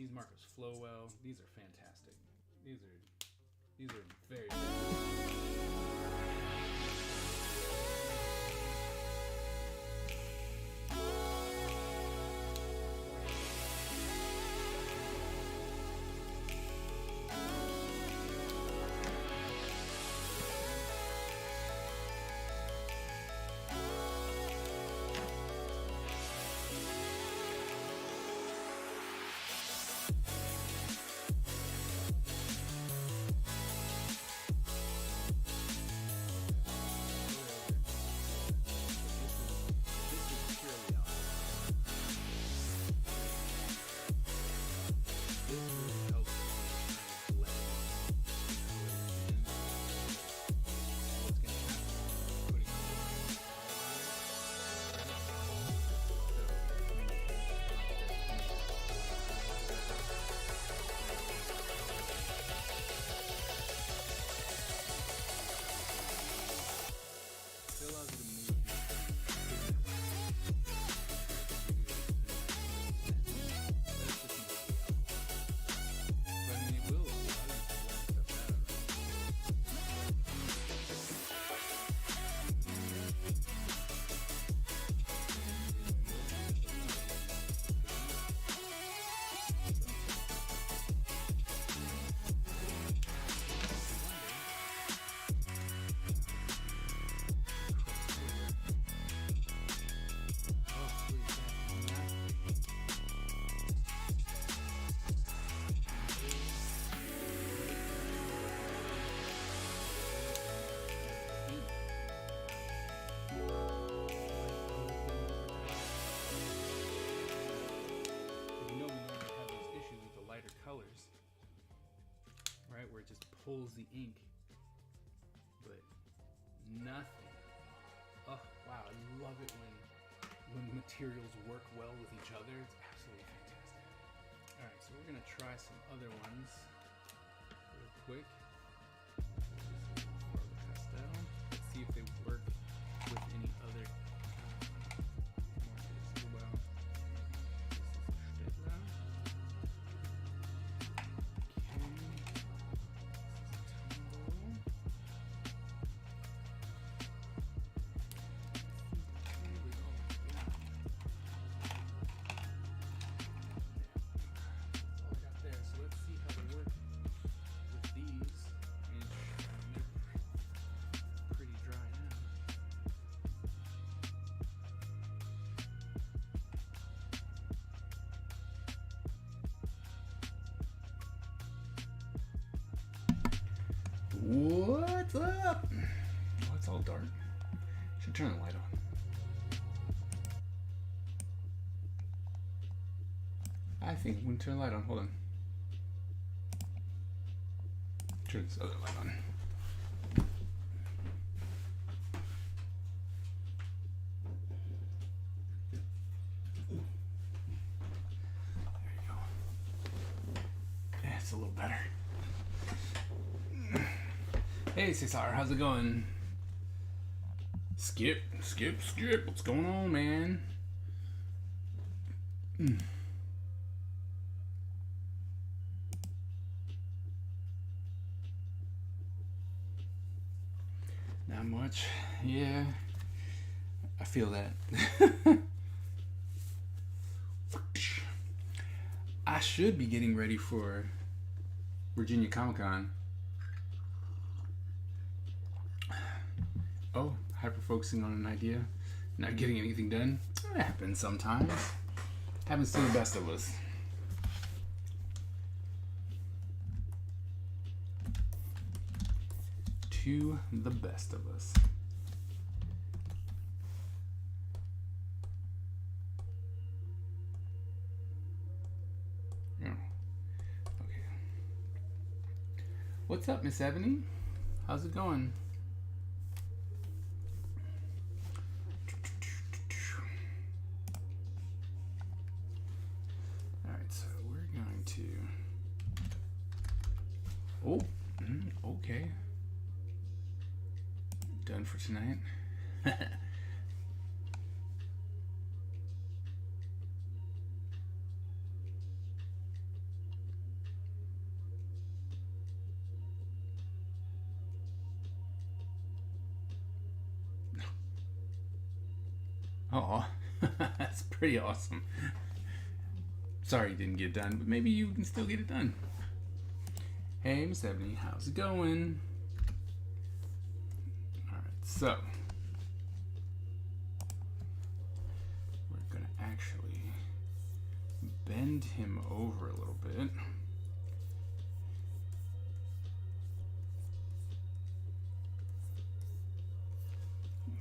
These markers flow well. These are fantastic. These are very, very colors, right, where it just pulls the ink, but nothing. Oh wow, I love it when materials work well with each other. It's absolutely fantastic. All right, so we're gonna try some other ones real quick. Pastel. Let's see if they work with any other markers as well. This is Staedtler. What's up? Oh, it's all dark. Should turn the light on. I think we can turn the light on. Hold on. Turn this other light on. There you go. Yeah, it's a little better. Hey Cesar, how's it going? Skip. What's going on, man? Not much. Yeah, I feel that. I should be getting ready for Virginia Comic Con. Oh, hyper focusing on an idea, not getting anything done. It happens sometimes. Happens to the best of us. To the best of us. Oh. Okay. What's up, Miss Ebony? How's it going? Oh, okay. Done for tonight. Oh, that's pretty awesome. Sorry you didn't get done, but maybe you can still get it done. Hey, Miss Ebony, how's it going? Alright, so we're gonna actually bend him over a little bit.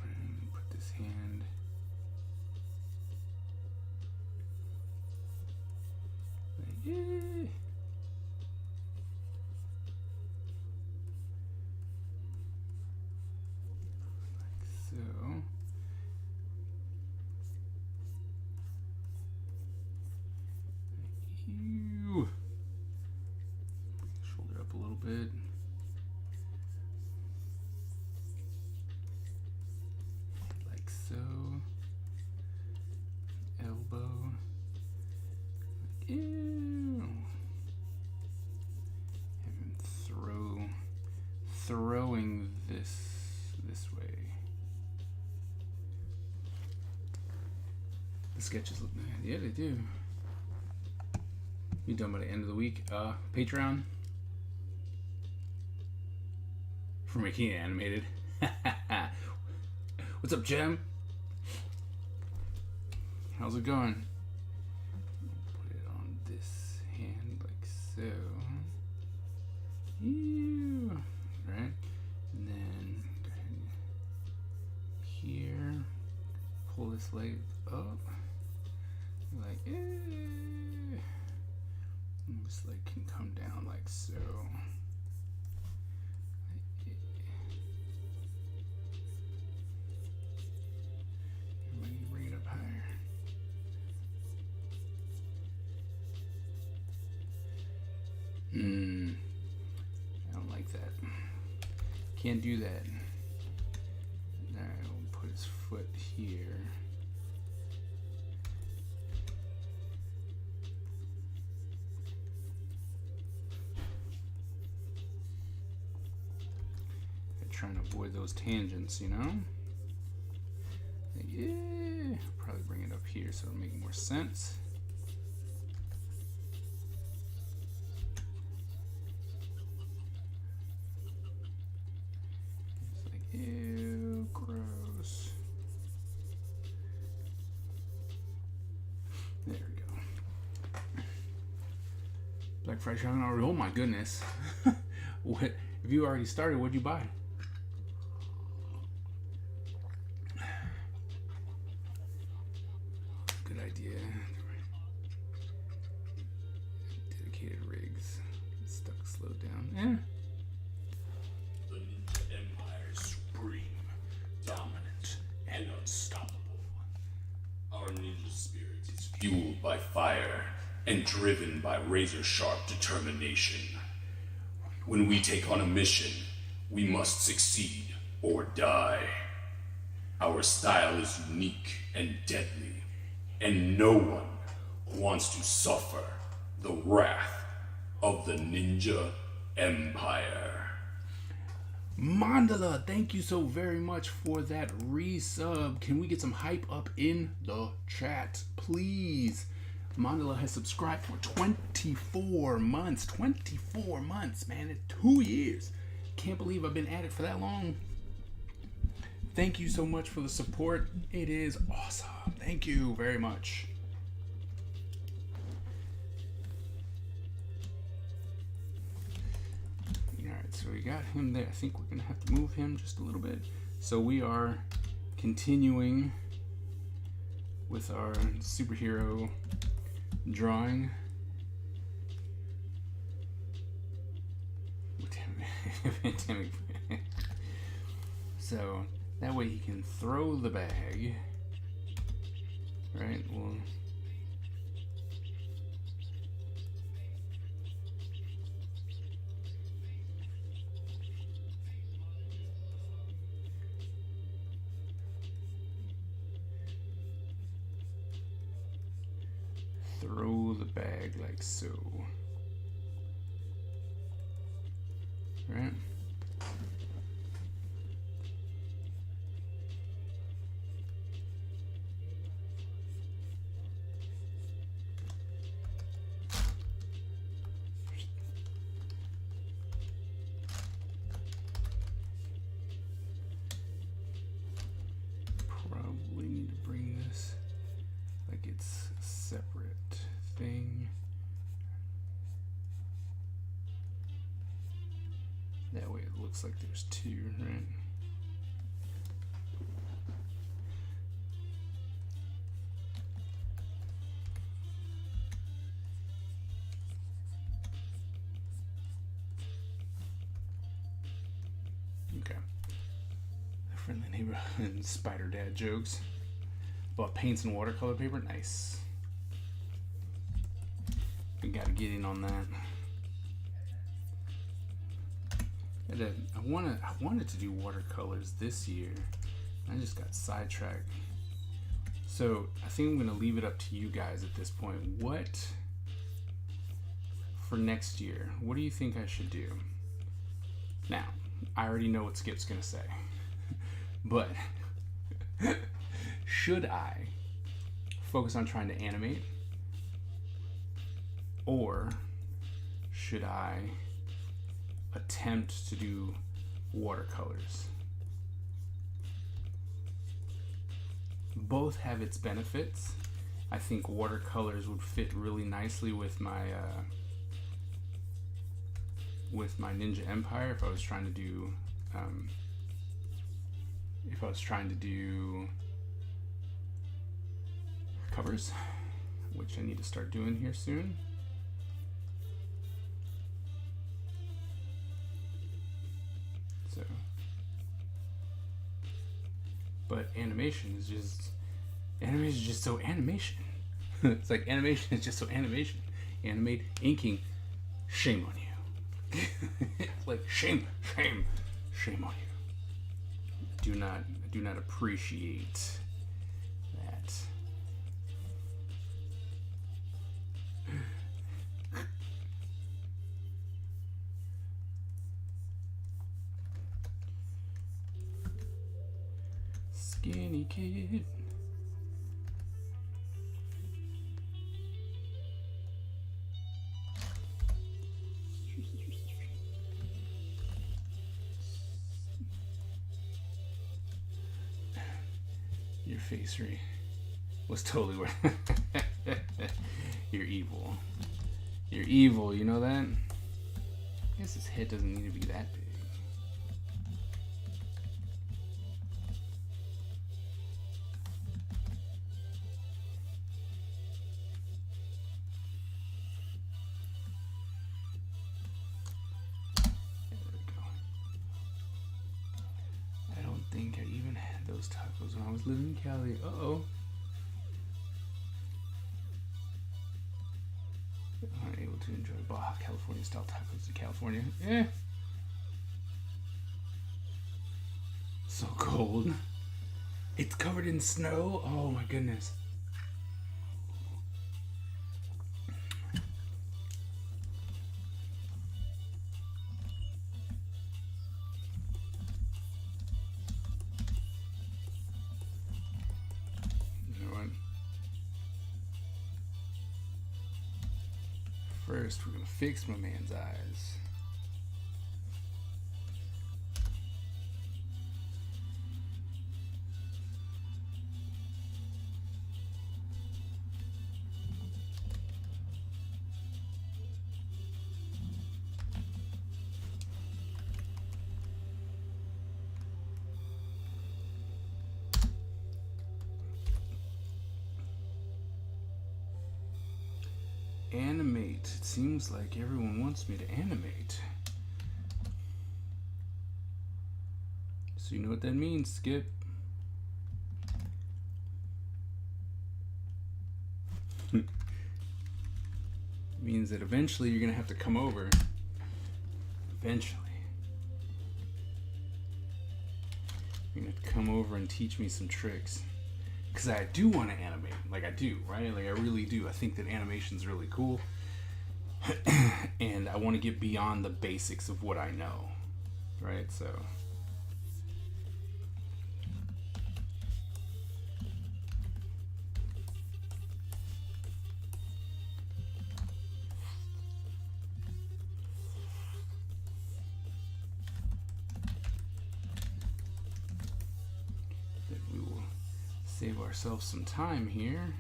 And put this hand like, so. Shoulder up a little bit. Like so. Elbow. Like, ew. Have him throwing this way. The sketches look nice. Yeah, they do. You done by the end of the week? Patreon for making it animated. What's up, Jem? How's it going? Put it on this hand like so. Ew. Right? And then go ahead here. Pull this leg up. Like, this leg can come down like so. Bring it up higher. I don't like that. Can't do that. Alright, we'll put his foot here. Trying to avoid those tangents, you know? Yeah, probably bring it up here so it'll make more sense. It's like, ew, gross. There we go. Black Friday shopping already. Oh my goodness. What? If you already started, what'd you buy? Good idea. Dedicated rigs. Stuck, slowed down. Yeah. The Ninja Empire is supreme, dominant, and unstoppable. Our ninja spirit is fueled by fire and driven by razor-sharp determination. When we take on a mission, we must succeed or die. Our style is unique and deadly, and no one wants to suffer the wrath of the Ninja Empire. Mandala, thank you so very much for that resub. Can we get some hype up in the chat, please? Mandala has subscribed for 24 months. 24 months, man. It's 2 years. Can't believe I've been at it for that long. Thank you so much for the support. It is awesome. Thank you very much. Alright, so we got him there. I think we're going to have to move him just a little bit. So we are continuing with our superhero drawing. So that way he can throw the bag. Right? Well, throw the bag like so. Right? looks like there's two, right? Okay. Friendly neighborhood spider dad jokes. Bought paints and watercolor paper. Nice. We gotta get in on that. I wanted to do watercolors this year. I just got sidetracked. So I think I'm gonna leave it up to you guys at this point. What for next year? What do you think I should do? Now, I already know what Skip's gonna say, but should I focus on trying to animate, or should I attempt to do watercolors? Both have its benefits. I think watercolors would fit really nicely with my Ninja Empire if I was trying to do covers, which I need to start doing here soon. So, but animation is just so animation. It's like animation is just so animation. Animate, inking, shame on you. It's like shame on you. I do not appreciate that. Skinny kid. Your face was totally worth it. You're evil. You're evil, you know that? I guess his head doesn't need to be that big. I think I even had those tacos when I was living in Cali. Uh-oh. Unable to enjoy Baja California style tacos in California. So cold. It's covered in snow. Oh my goodness. First, we're gonna fix my man's eyes. Animate. It seems like everyone wants me to animate. So you know what that means, Skip? It means that eventually you're gonna have to come over. Eventually. You're gonna have to come over and teach me some tricks. Because I do want to animate, like I do, right? Like I really do. I think that animation's really cool. And I want to get beyond the basics of what I know, right? So that we will save ourselves some time here.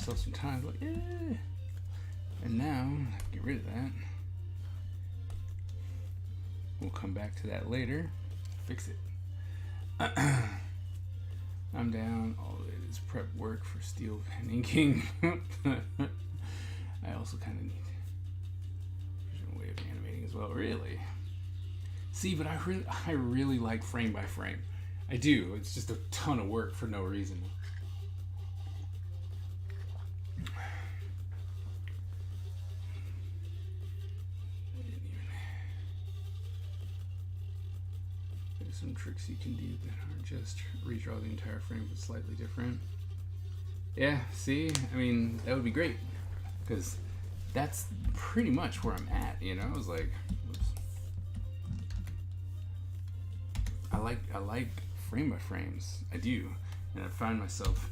yourself some time. Like, eh. And now, get rid of that. We'll come back to that later. Fix it. I'm down. All of it is prep work for steel pen inking. I also kind of need a way of animating as well. Really? See, but I really like frame by frame. I do. It's just a ton of work for no reason. There's some tricks you can do that aren't just redraw the entire frame, but slightly different. Yeah, see? I mean, that would be great. Because that's pretty much where I'm at, you know? I was like, oops. I like frame by frames. I do. And I find myself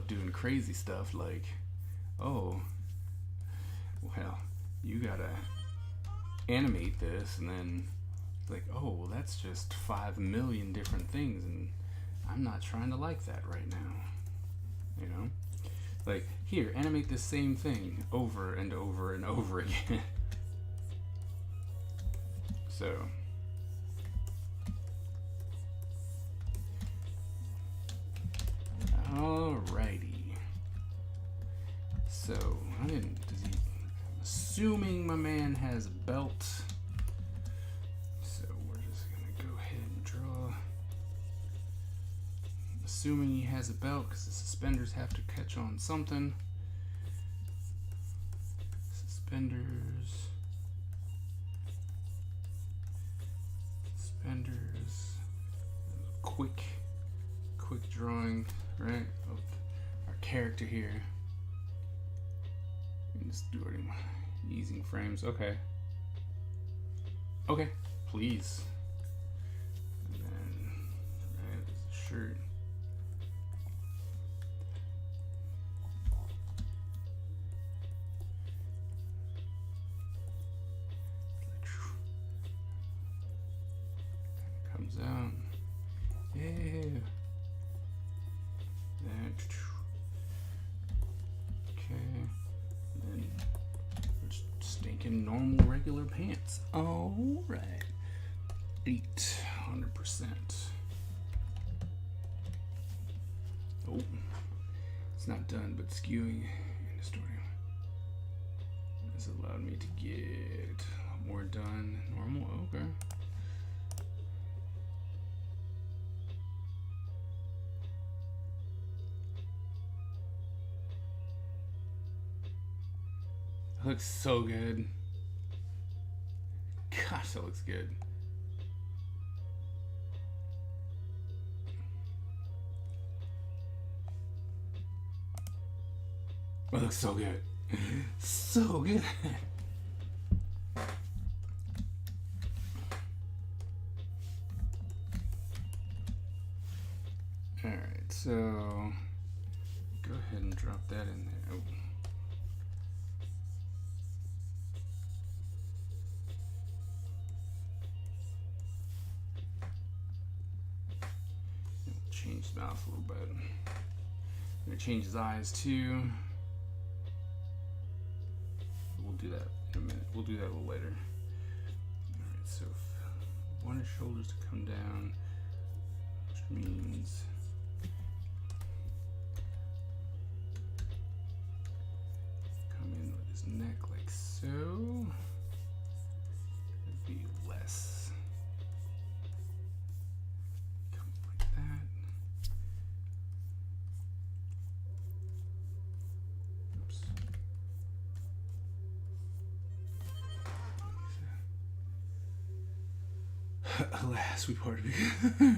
doing crazy stuff like, oh, well, you gotta animate this, and then like, oh, well, that's just 5 million different things, and I'm not trying to like that right now, you know? Like, here, animate the same thing over and over and over again. So, alrighty. So, I'm assuming my man has a belt. So, we're just gonna go ahead and draw. Assuming he has a belt, because the suspenders have to catch on something. Suspenders. Quick drawing, right, of our character here. And just doing easing frames. Okay, please. And then, right, there's a shirt. Comes out. Yeah. That. Okay. And then just stinking normal regular pants. All right. 800%. Oh, it's not done, but skewing and distorting has allowed me to get a lot more done. Normal. Okay. That looks so good. Gosh, that looks good. That looks so good. So good. Alright, so go ahead and drop that in there. Oh. Change the mouth a little bit. I'm gonna change his eyes too. We'll do that in a minute. We'll do that a little later. Alright, so I want his shoulders to come down, which means come in with his neck like so. It'd be less. Come like that. Oops. Alas, we parted. Yeah,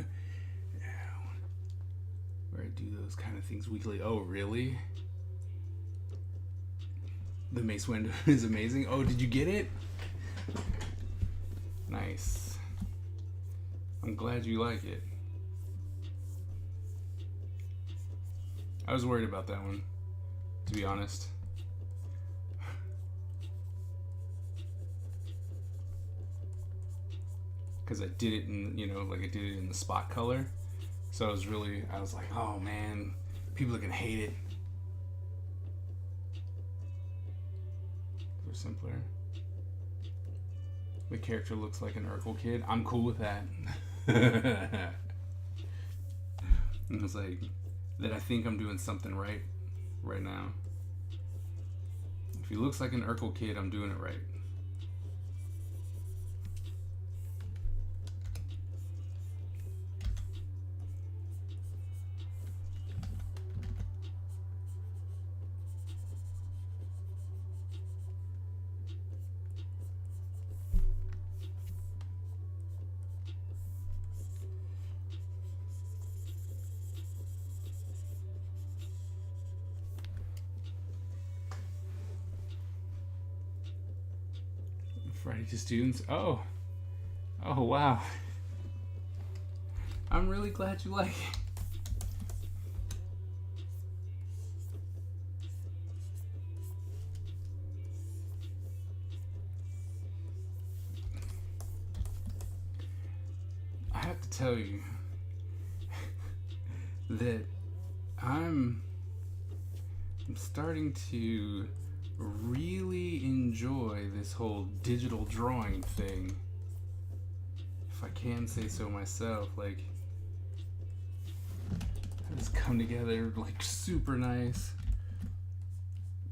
where I do those kind of things weekly. Oh, really? The Mace Windu is amazing. Oh, did you get it? Nice. I'm glad you like it. I was worried about that one, to be honest. Because I did it in, you know, like I did it in the spot color. So I was like, oh man, people are gonna hate it. simpler. The character looks like an Urkel kid. I'm cool with that. It's like that I think I'm doing something right now. If he looks like an Urkel kid, I'm doing it right. Friday to students. Oh wow. I'm really glad you like it. I have to tell you that I'm starting to really enjoy this whole digital drawing thing, if I can say so myself. Like, it's come together like super nice,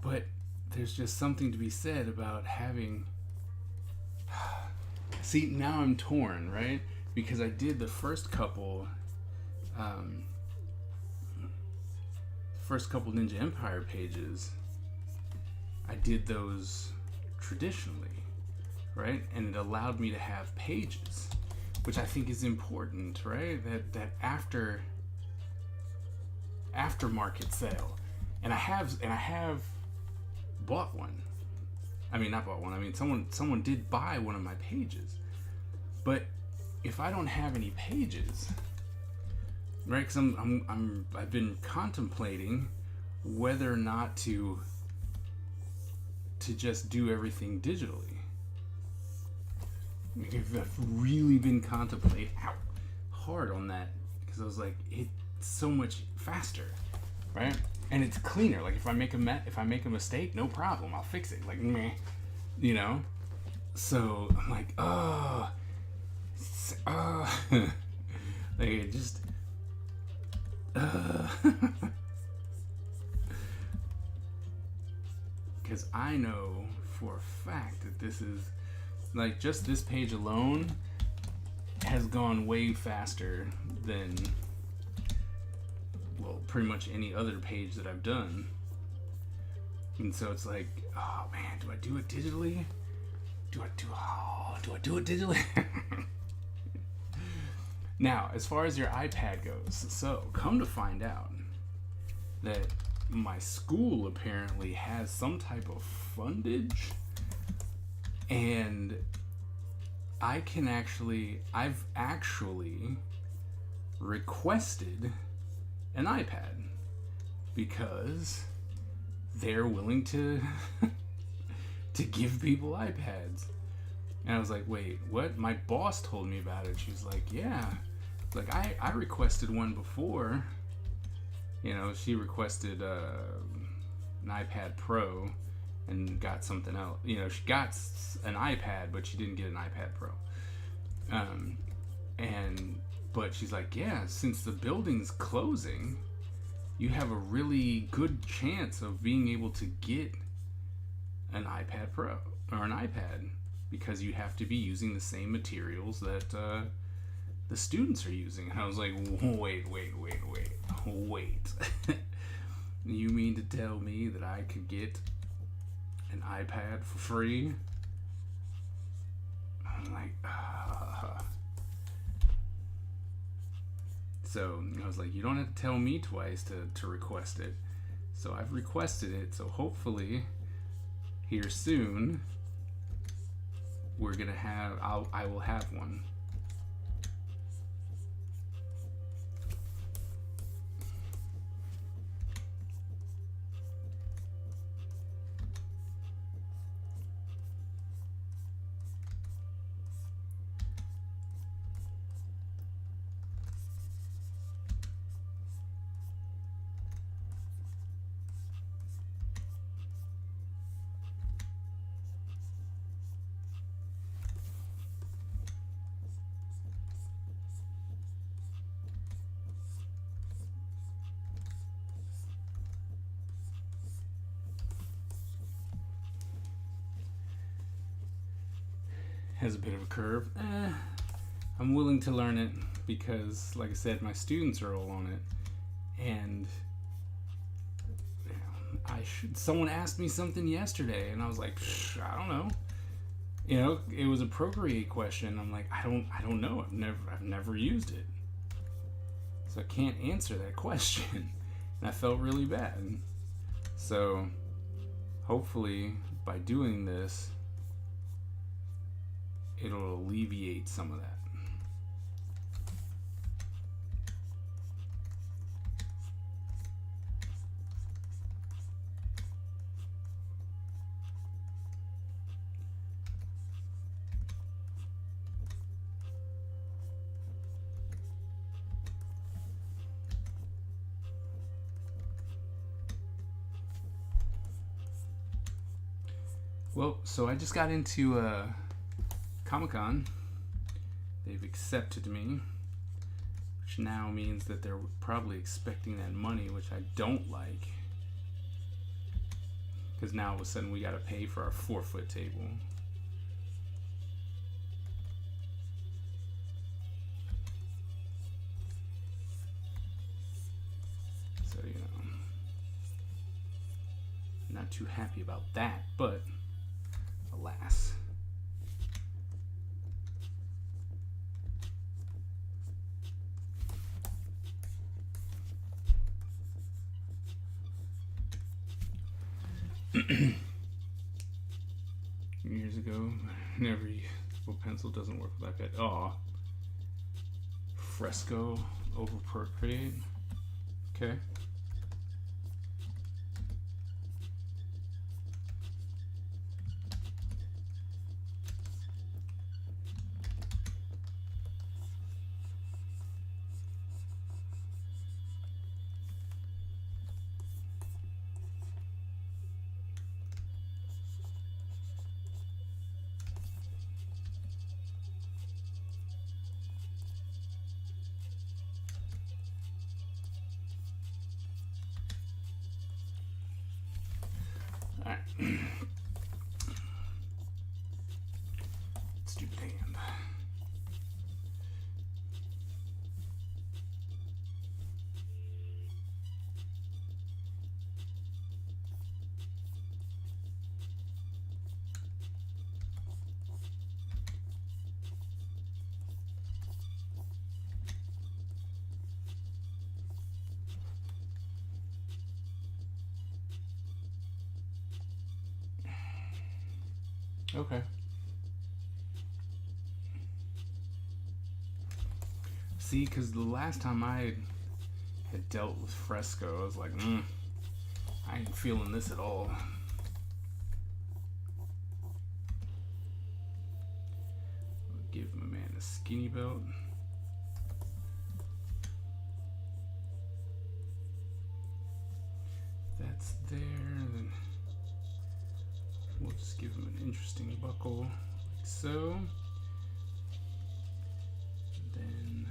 but there's just something to be said about having see, now I'm torn, right? Because I did the first couple Ninja Empire pages. I did those traditionally, right? And it allowed me to have pages, which I think is important, right? That aftermarket sale. And I have bought one. I mean, not bought one. I mean, someone did buy one of my pages. But if I don't have any pages, right? Because I've been contemplating whether or not to just do everything digitally. I've really been contemplating hard on that, because I was like, it's so much faster, right? And it's cleaner. Like, if I make a mistake, no problem, I'll fix it. Like, meh, you know. So I'm like, like, it just, because I know for a fact that this is, like, just this page alone has gone way faster than, well, pretty much any other page that I've done. And so it's like, oh man, do I do it digitally? Do I do it digitally? Now, as far as your iPad goes, so come to find out that my school apparently has some type of fundage, and I've actually requested an iPad because they're willing to to give people iPads. And I was like, wait, what? My boss told me about it. She was like, yeah, like I requested one before. You know, she requested an iPad Pro and got something else. You know, she got an iPad, but she didn't get an iPad Pro. But she's like, yeah, since the building's closing, you have a really good chance of being able to get an iPad Pro or an iPad, because you have to be using the same materials that the students are using. And I was like, wait. You mean to tell me that I could get an iPad for free? I'm like, So I was like, you don't have to tell me twice to request it. So I've requested it. So hopefully here soon we're gonna have, I will have one. has a bit of a curve. I'm willing to learn it because, like I said, my students are all on it. And someone asked me something yesterday, and I was like, I don't know. It was a Procreate question. I'm like, I don't know. I've never used it, so I can't answer that question. And I felt really bad. So hopefully by doing this, it'll alleviate some of that. Well, so I just got into Comic-Con. They've accepted me, which now means that they're probably expecting that money, which I don't like. Because now all of a sudden we got to pay for our 4-foot table. So, not too happy about that, but alas. Years ago, never pencil doesn't work with that. Aw. Fresco over Procreate. Okay. Alright. Stupid hand. Okay. See, because the last time I had dealt with Fresco, I was like, I ain't feeling this at all. I'll give my man a skinny belt. That's there. Then we'll just give him an interesting buckle, like so. Then,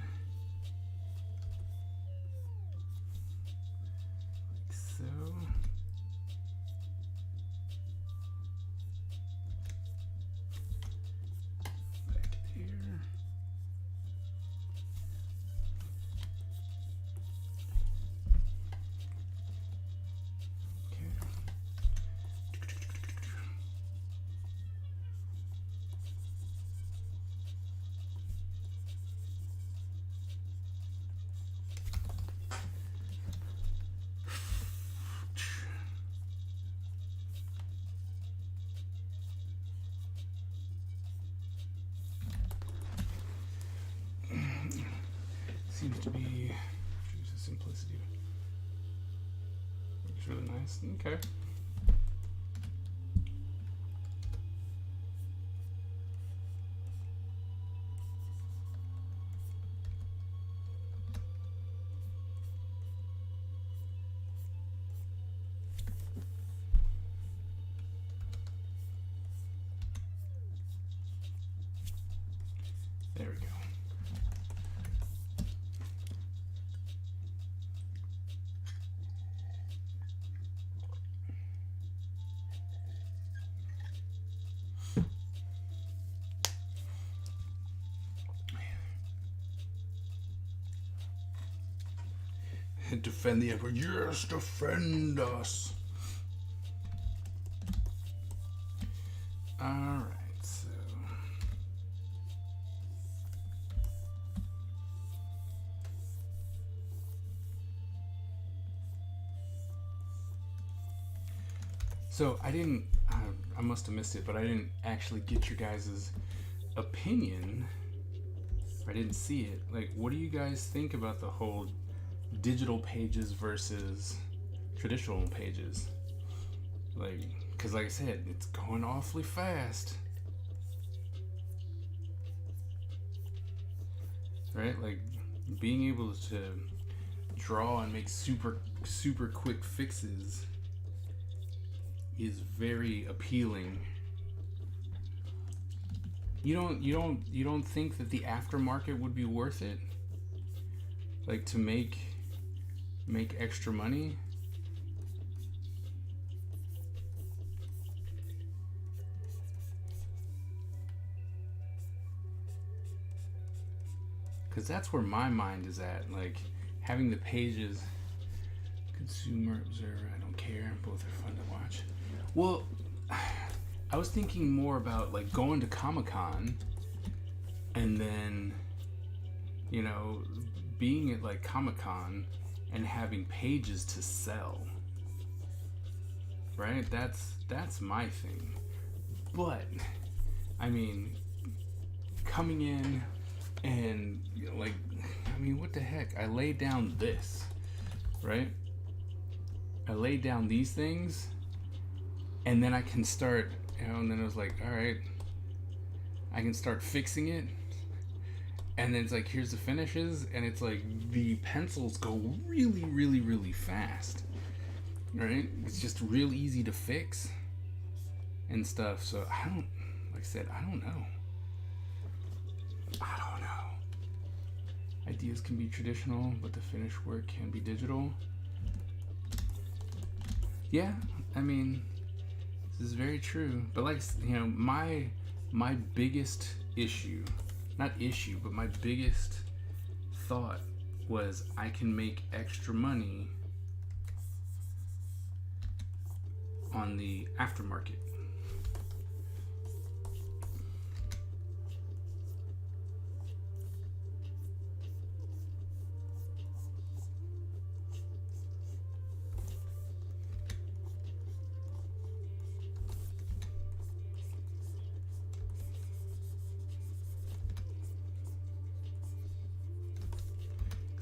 like so. Back there. Seems to be just simplicity. Looks really nice. Okay. There we go. Defend the emperor. Yes, defend us. Alright, so I didn't, I must have missed it, but I didn't actually get your guys' opinion. I didn't see it. Like, what do you guys think about the whole digital pages versus traditional pages? Like, because like I said, it's going awfully fast. Right? Like, being able to draw and make super quick fixes is very appealing. You don't think that the aftermarket would be worth it? Like, to make extra money? Because that's where my mind is at. Like, having the pages, Consumer Observer, I don't care. Both are fun to watch. Well, I was thinking more about, like, going to Comic-Con and then, you know, being at, like, Comic-Con and having pages to sell. Right? That's my thing. But, I mean, coming in and, you know, like, I mean, what the heck? I laid down this, right? I laid down these things, and then I can start, you know, and then I was like, all right, I can start fixing it. And then it's like, here's the finishes, and it's like the pencils go really, really, really fast, right? It's just real easy to fix and stuff. So I don't, like I said, I don't know. Ideas can be traditional, but the finished work can be digital. Yeah, I mean, this is very true. But like, you know, my biggest issue, not issue, but my biggest thought was I can make extra money on the aftermarket.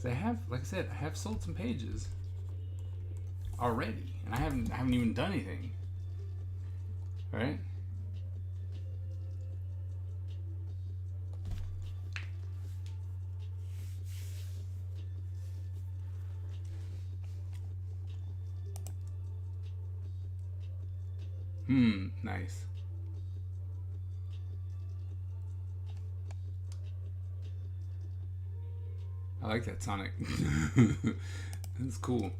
I have, like I said, I have sold some pages already, and I haven't even done anything. Right? Nice. I like that Sonic. That's cool.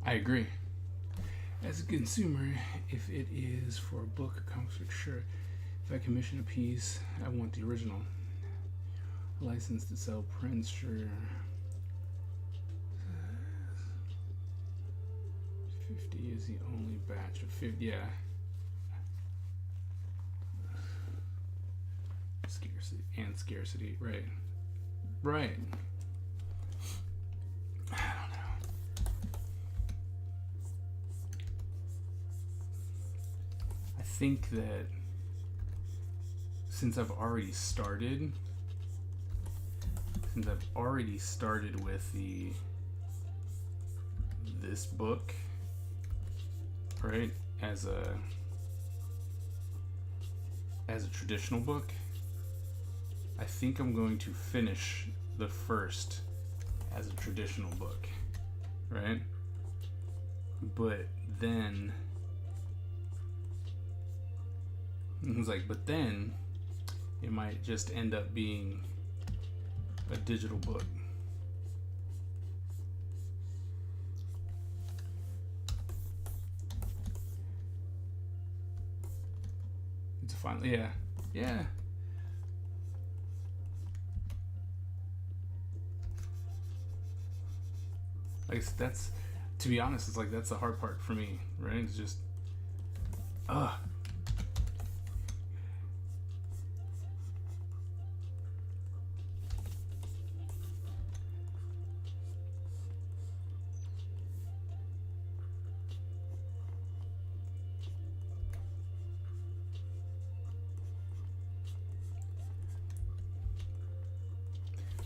I agree. As a consumer, if it is for a book or comic book, sure. If I commission a piece, I want the original. License to sell prints, sure. 50 is the only batch of 50. Yeah. Scarcity. Right. Right. I don't know. I think that since I've already started with this book, right, as a traditional book, I think I'm going to finish the first as a traditional book, right? But then but then it might just end up being a digital book. It's finally, yeah. Like, that's, to be honest, it's like that's the hard part for me, right? It's just,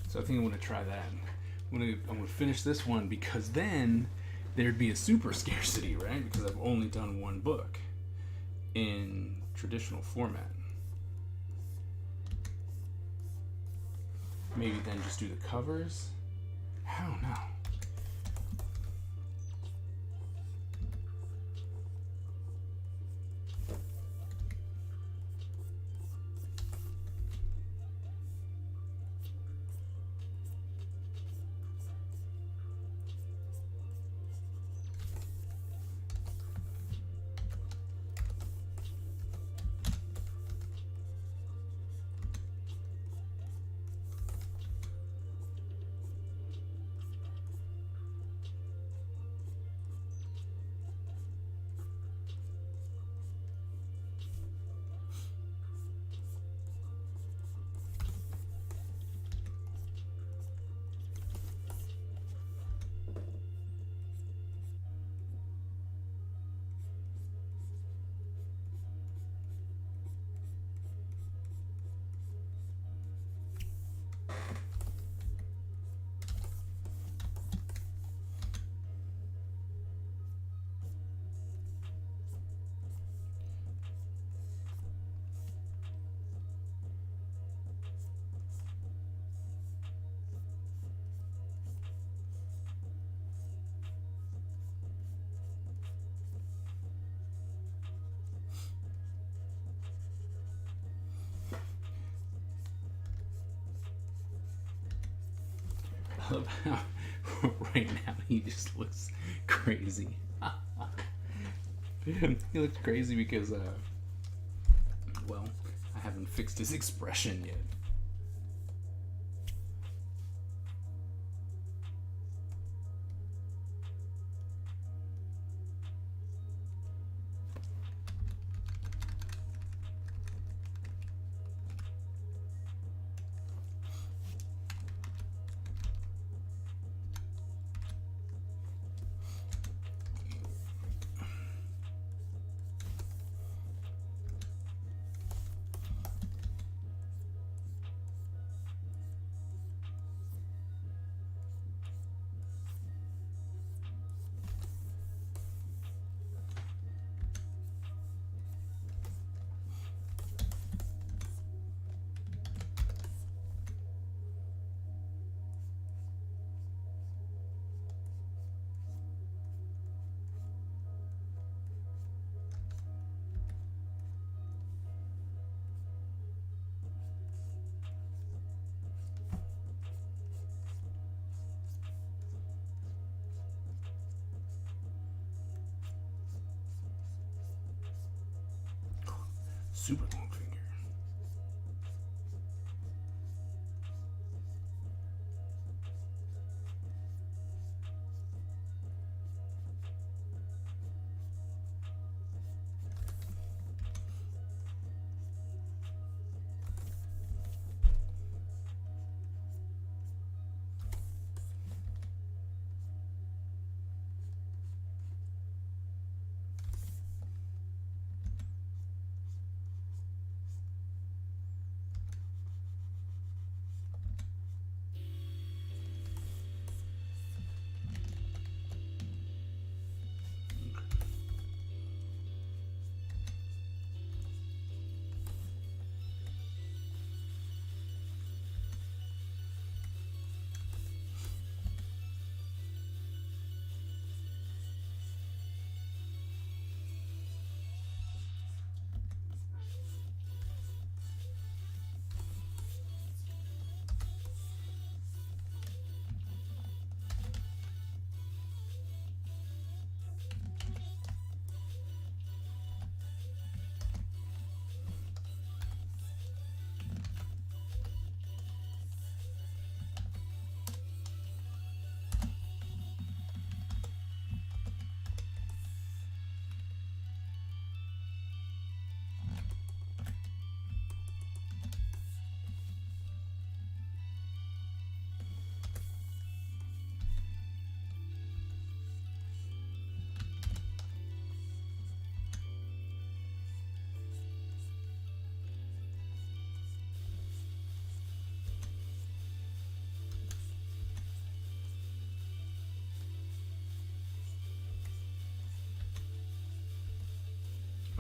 so I think I'm gonna try that. I'm gonna finish this one, because then there'd be a super scarcity, right? Because I've only done one book in traditional format. Maybe then just do the covers. I don't know. I love how right now he just looks crazy. He looks crazy because, well, I haven't fixed his expression yet. Super long finger.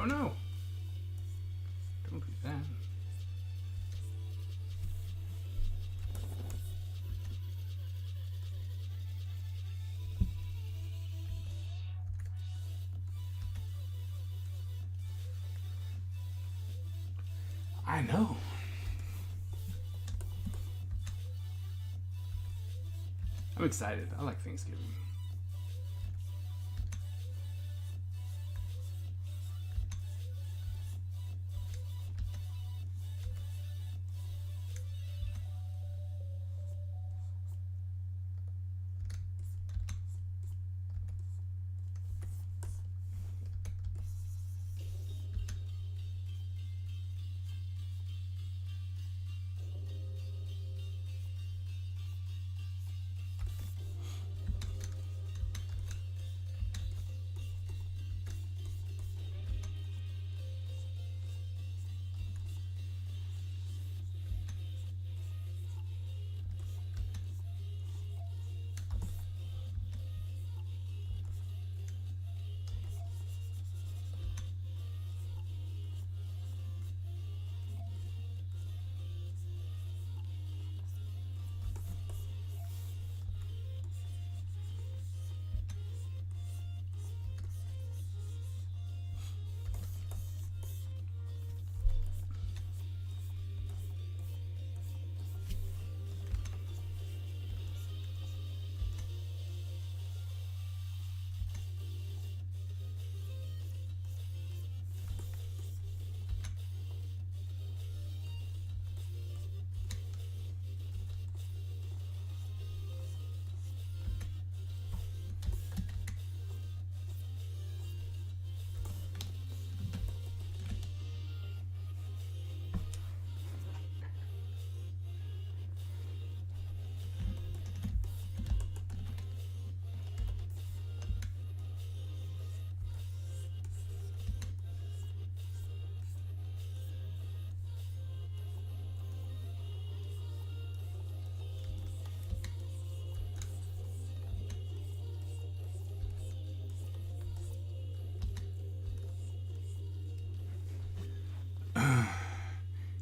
Oh no! Don't do that. I know. I'm excited. I like Thanksgiving.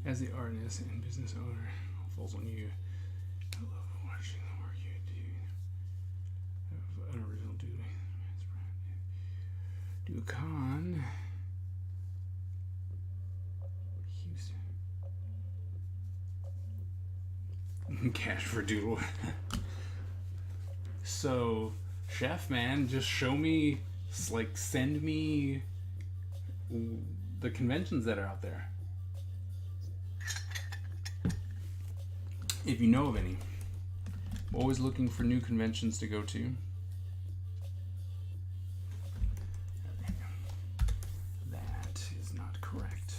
As the artist and business owner, it falls on you. I love watching the work you do. Have an original do a con. Houston. Cash for Doodle. So, chef man, just show me, like, send me the conventions that are out there. If you know of any. I'm always looking for new conventions to go to. That is not correct.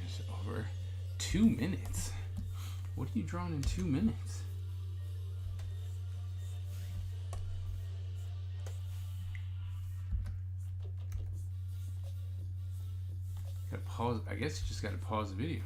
It's over 2 minutes. What are you drawing in 2 minutes? Gotta pause. I guess you just gotta pause the video.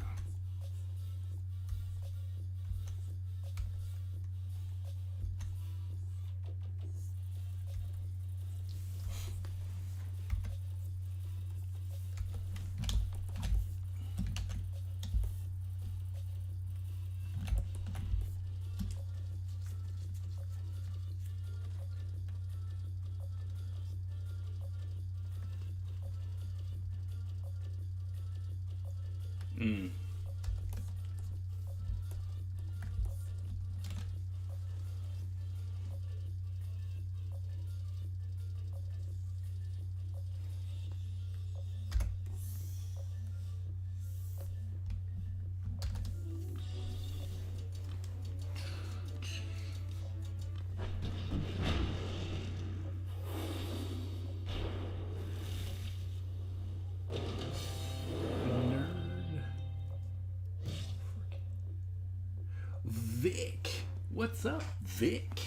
Vic, what's up, Vic?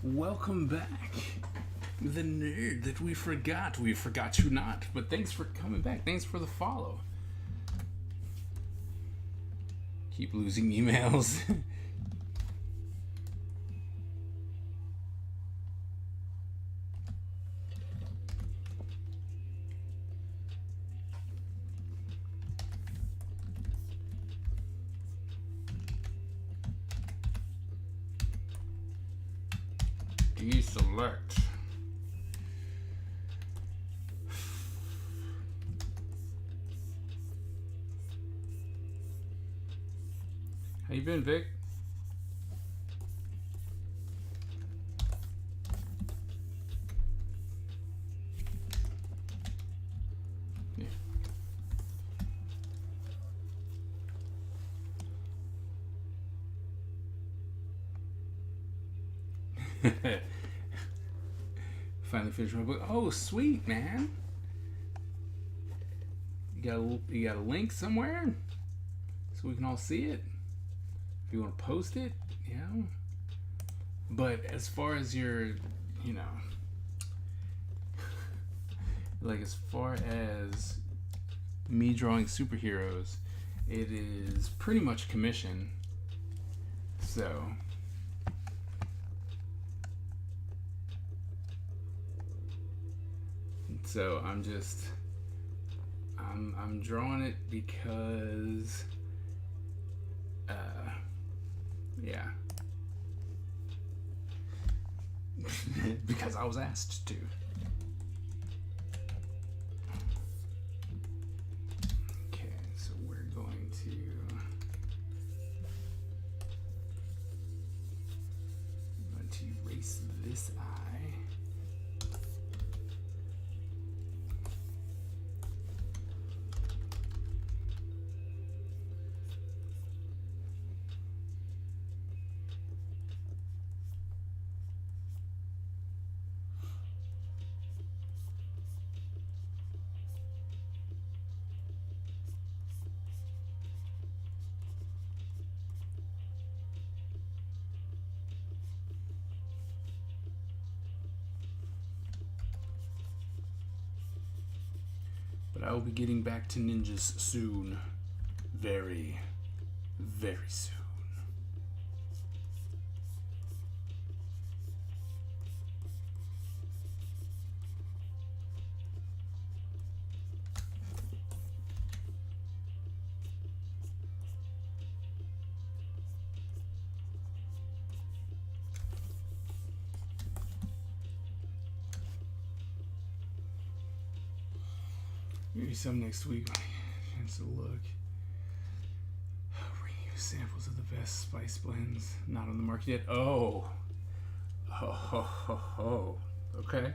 Welcome back. The nerd that we forgot. We forgot you not. But thanks for coming back. Thanks for the follow. Keep losing emails. Deselect. How you been, Vic? Yeah. Finally finished my book. Oh, sweet, man. You got a link somewhere so we can all see it. If you want to post it, yeah. But as far as your, you know, like as far as me drawing superheroes, it is pretty much commission. So I'm drawing it because yeah. Because I was asked to. Okay, so we're going to erase this eye. But I will be getting back to ninjas soon. Very, very soon. Maybe some next week. Chance to look. Reuse samples of the best spice blends not on the market yet. Oh. Oh. Okay.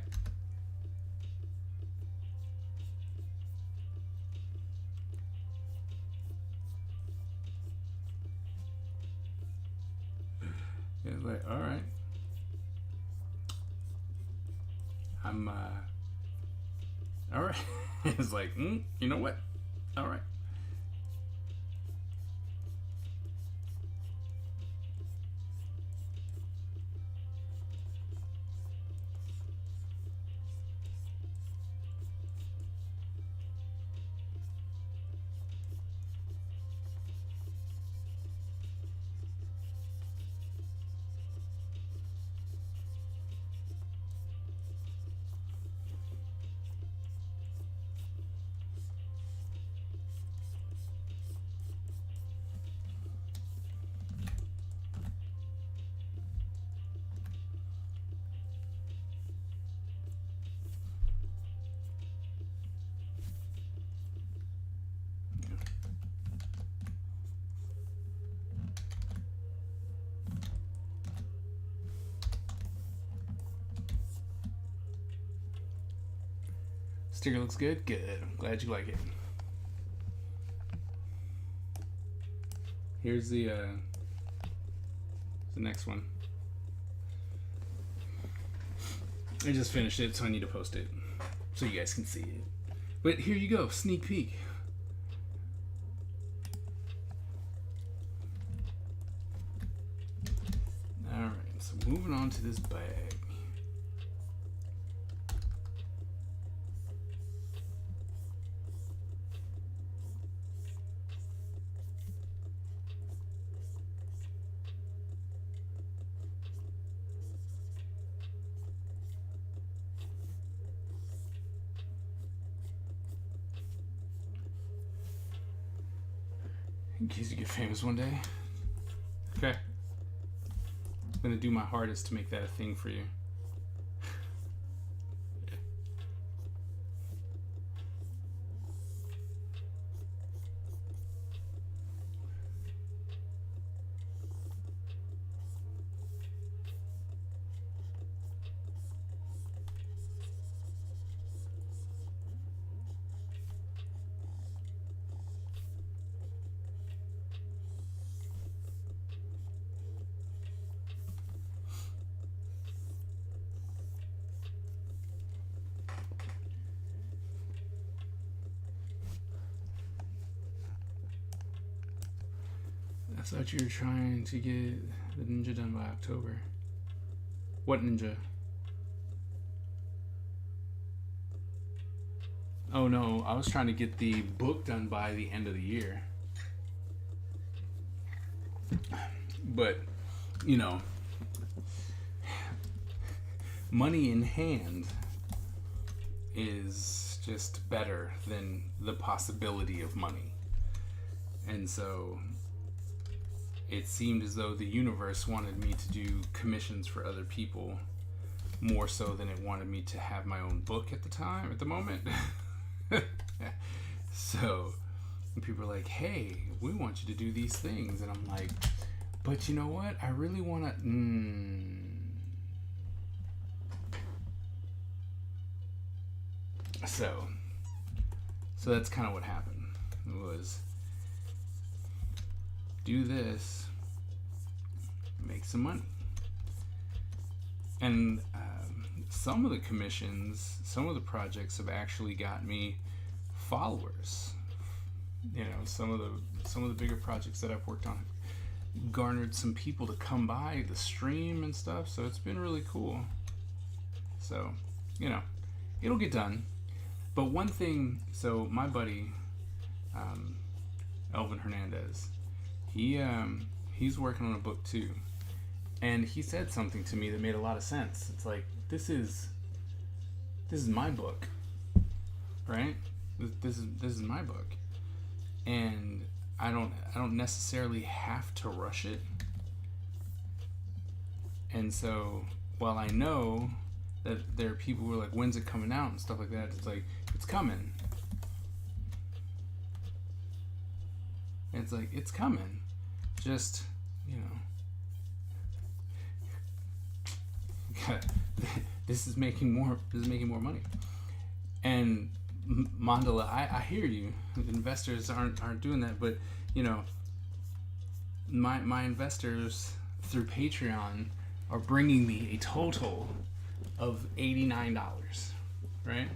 Yeah, like, all right. All right. It's like, you know what? All right. Sticker looks good? Good. I'm glad you like it. Here's the next one. I just finished it, so I need to post it so you guys can see it. But here you go, sneak peek. Alright, so moving on to this bag. in case you get famous one day. Okay. I'm gonna do my hardest to make that a thing for you. I thought you were trying to get the ninja done by October. What ninja? Oh no, I was trying to get the book done by the end of the year. But, you know, money in hand is just better than the possibility of money. And so it seemed as though the universe wanted me to do commissions for other people more so than it wanted me to have my own book at the moment. So people are like, hey, we want you to do these things. And I'm like, but you know what? I really want to... So that's kind of what happened. It was do this, make some money. And some of the commissions, some of the projects have actually got me followers. You know, some of the bigger projects that I've worked on have garnered some people to come by the stream and stuff. So it's been really cool. So, you know, it'll get done. But one thing, so my buddy, Elvin Hernandez, he's working on a book too. And he said something to me that made a lot of sense. It's like, this is my book, right? This is my book. And I don't necessarily have to rush it. And so while I know that there are people who are like, when's it coming out and stuff like that, it's like, it's coming. And it's like, it's coming. Just, you know, this is making more money. And Mandala, I hear you. Investors aren't doing that, but you know, my investors through Patreon are bringing me a total of $89, right?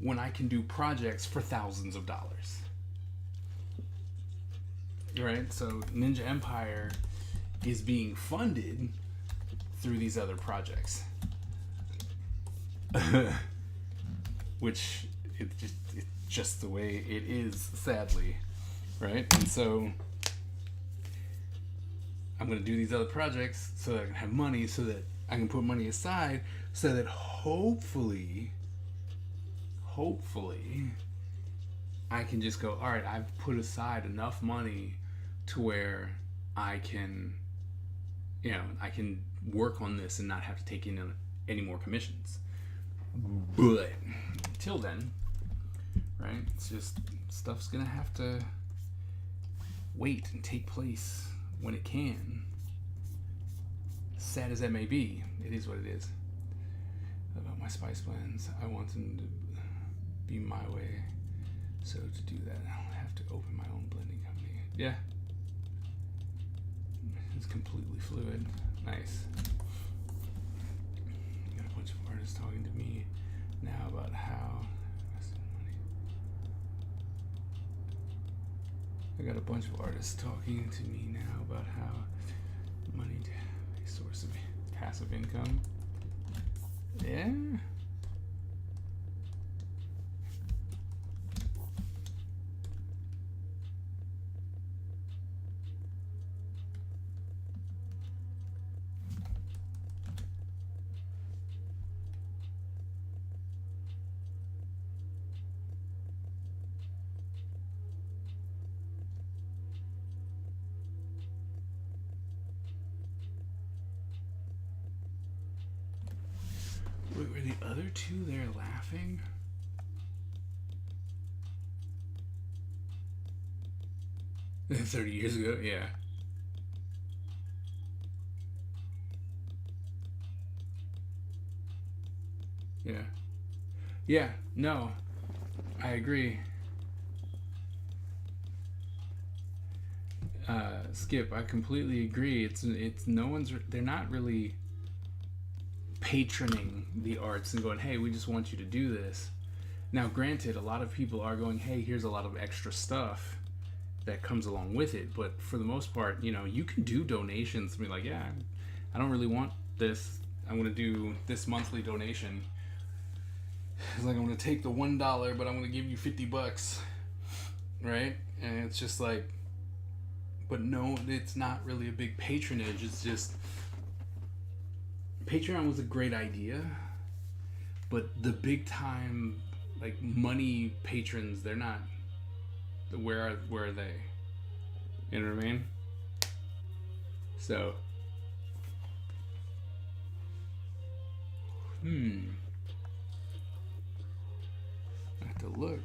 When I can do projects for thousands of dollars, right? So Ninja Empire is being funded through these other projects, which it's just the way it is, sadly, right? And so I'm going to do these other projects so that I can have money, so that I can put money aside, so that hopefully I can just go, all right, I've put aside enough money to where I can, you know, I can work on this and not have to take in any more commissions. But till then, right, it's just stuff's gonna have to wait and take place when it can. Sad as that may be, it is what it is. About my spice blends, I want them to be my way. So to do that, I'll have to open my own blending company. Yeah. It's completely fluid. Nice. Got a bunch of artists talking to me now about how money to a source of passive income. Yeah. other two there laughing. 30 years ago, yeah. Yeah. Yeah, no. I agree. Skip, I completely agree. It's no one's, they're not really patroning the arts and going, hey, we just want you to do this. Now, granted, a lot of people are going, hey, here's a lot of extra stuff that comes along with it, but for the most part, you know, you can do donations and be like, yeah, I don't really want this. I'm going to do this monthly donation. It's like, I'm going to take the $1, but I'm going to give you $50, right? And it's just like, but no, it's not really a big patronage. It's just, Patreon was a great idea, but the big time, like, money patrons, they're not. Where are they? You know what I mean? So, I have to look.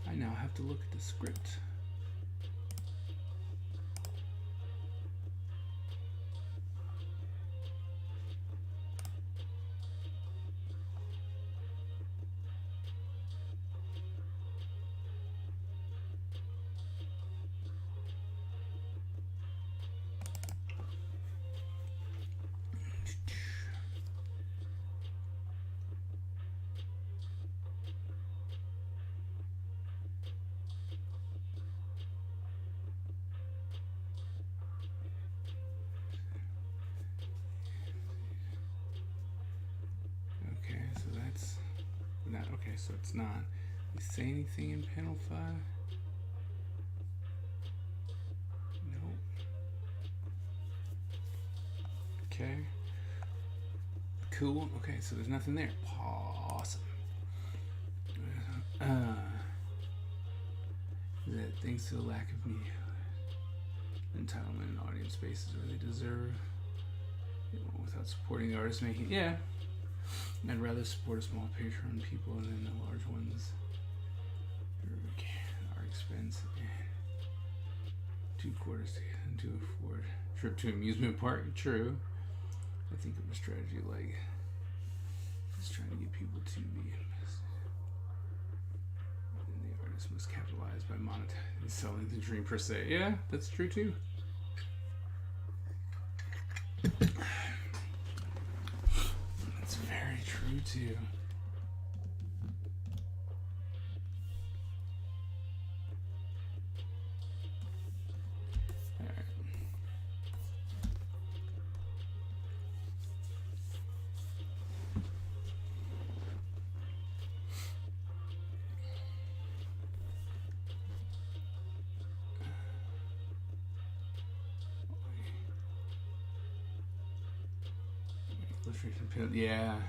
I now have to look at the script. Okay, so it's not. You say anything in panel 5? Nope. Okay. Cool. Okay, so there's nothing there. Awesome. That thanks to the lack of media entitlement and audience spaces where they deserve, without supporting the artists making. Yeah. I'd rather support a small Patreon people than the large ones. Our expense and $2 to afford trip to amusement park. True. I think of a strategy like just trying to get people to be invested. And the artist must capitalize by monetizing selling the dream per se. Yeah, that's true too. Very true too. All right. Yeah.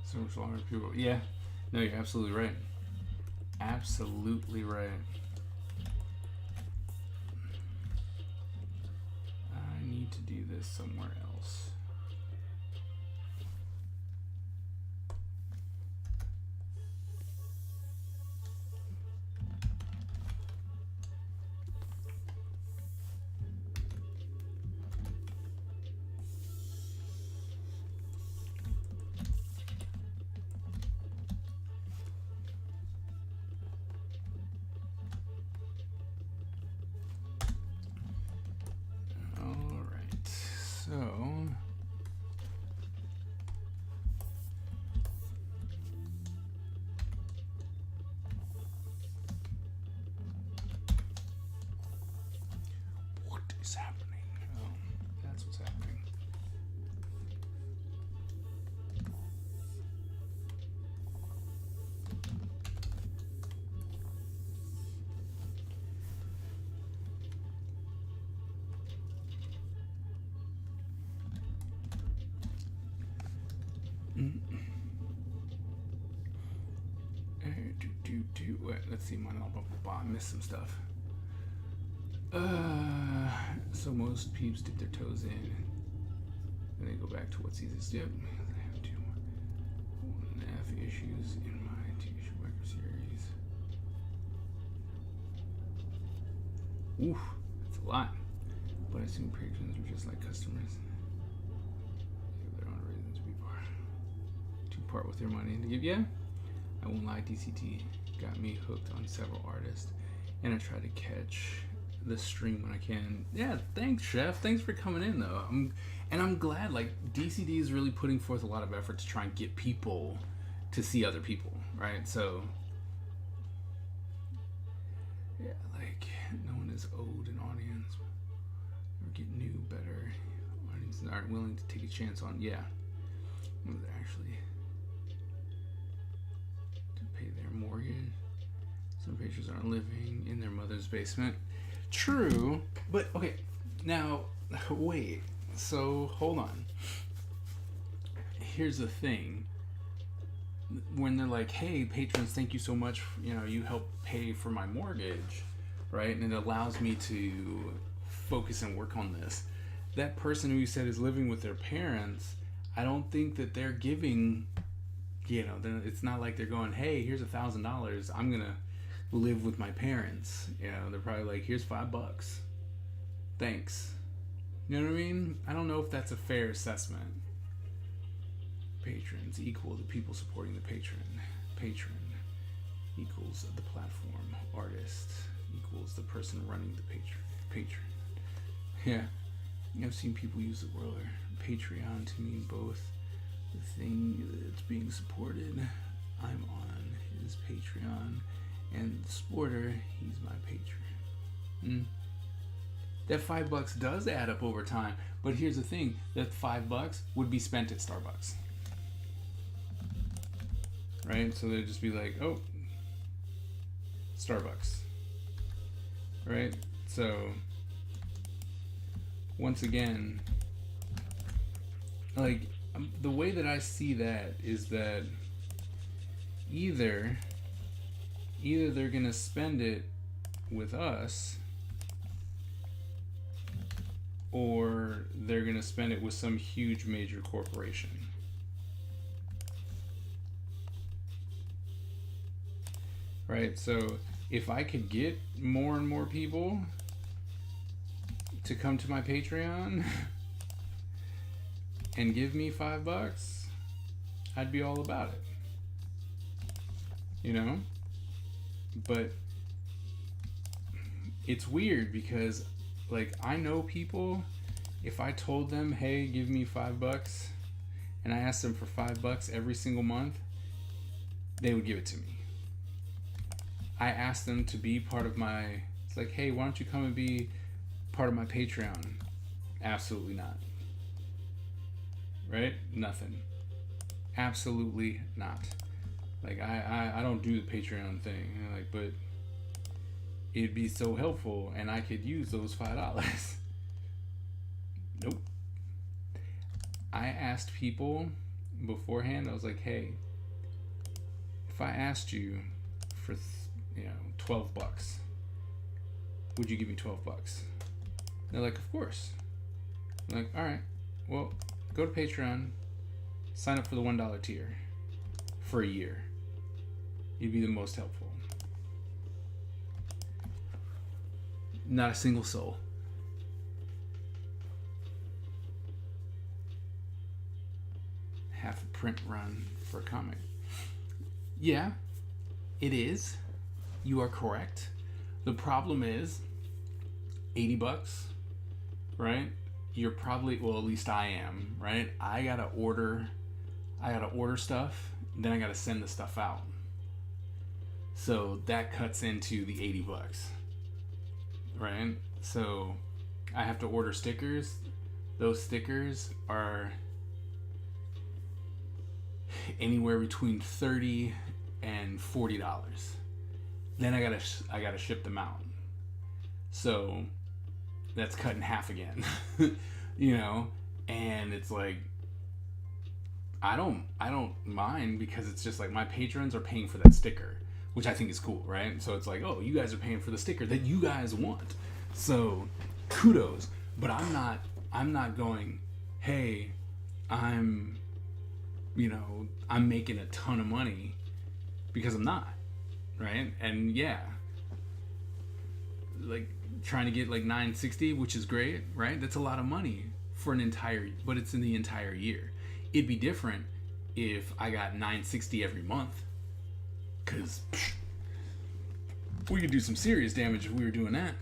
So much longer people. Yeah. No, you're absolutely right. Absolutely right. I need to do this somewhere else. So, what is happening? Oh, that's what's happening. Let's see, I missed some stuff. So most peeps dip their toes in. And then go back to what's easiest. Yep. I have 2.5 issues in my 2-issue micro series. Oof, that's a lot. But I assume patrons are just like customers. They have their own reasons to part with their money to give. Yeah, I won't lie, DCT got me hooked on several artists, and I try to catch the stream when I can. Yeah, thanks, Chef. Thanks for coming in, though. I'm glad, like, DCD is really putting forth a lot of effort to try and get people to see other people, right? So, yeah, like, no one is owed an audience or get new, better audiences aren't willing to take a chance on. Yeah, they're actually to pay their mortgage. Some patrons aren't living in their mother's basement. True, but okay, now, wait, so hold on. Here's the thing. When they're like, hey, patrons, thank you so much, you help pay for my mortgage, right? And it allows me to focus and work on this. That person who you said is living with their parents, I don't think that they're giving, it's not like they're going, hey, here's $1,000, I'm going to live with my parents. They're probably like, here's $5, thanks. You know what I mean? I don't know if that's a fair assessment. Patrons equal the people supporting the patron. Patron equals the platform. Artist equals the person running the patron. Yeah, I've seen people use the word Patreon to mean both the thing that's being supported, I'm on his Patreon, and the supporter, he's my patron. That $5 does add up over time, but here's the thing: that $5 would be spent at Starbucks, right? So they'd just be like, "Oh, Starbucks," right? So once again, like, the way that I see that is that either they're gonna spend it with us, or they're gonna spend it with some huge major corporation. Right? So if I could get more and more people to come to my Patreon and give me $5, I'd be all about it. But it's weird because, like, I know people, if I told them, hey, give me $5, and I asked them for $5 every single month, they would give it to me. I asked them to be part of it's like, hey, why don't you come and be part of my Patreon? Absolutely not. Right? Nothing. Absolutely not. Like, I don't do the Patreon thing, but it'd be so helpful and I could use those $5. Nope. I asked people beforehand, I was like, hey, if I asked you for $12, would you give me $12? They're like, of course. I'm like, all right, well, go to Patreon, sign up for the $1 tier for a year. You'd be the most helpful. Not a single soul. Half a print run for a comic. Yeah, it is. You are correct. The problem is $80, right? You're probably, well, at least I am, right? I gotta order stuff, then I gotta send the stuff out. So that cuts into the $80, right? So I have to order stickers. Those stickers are anywhere between $30 and $40. Then I gotta ship them out. So that's cut in half again. And it's like, I don't mind, because it's just like my patrons are paying for that sticker, which I think is cool, right? So it's like, oh, you guys are paying for the sticker that you guys want. So kudos. But I'm not going, hey, I'm making a ton of money, because I'm not, right? And yeah, like trying to get like 960, which is great, right? That's a lot of money for an entire, but it's in the entire year. It'd be different if I got 960 every month, because we could do some serious damage if we were doing that.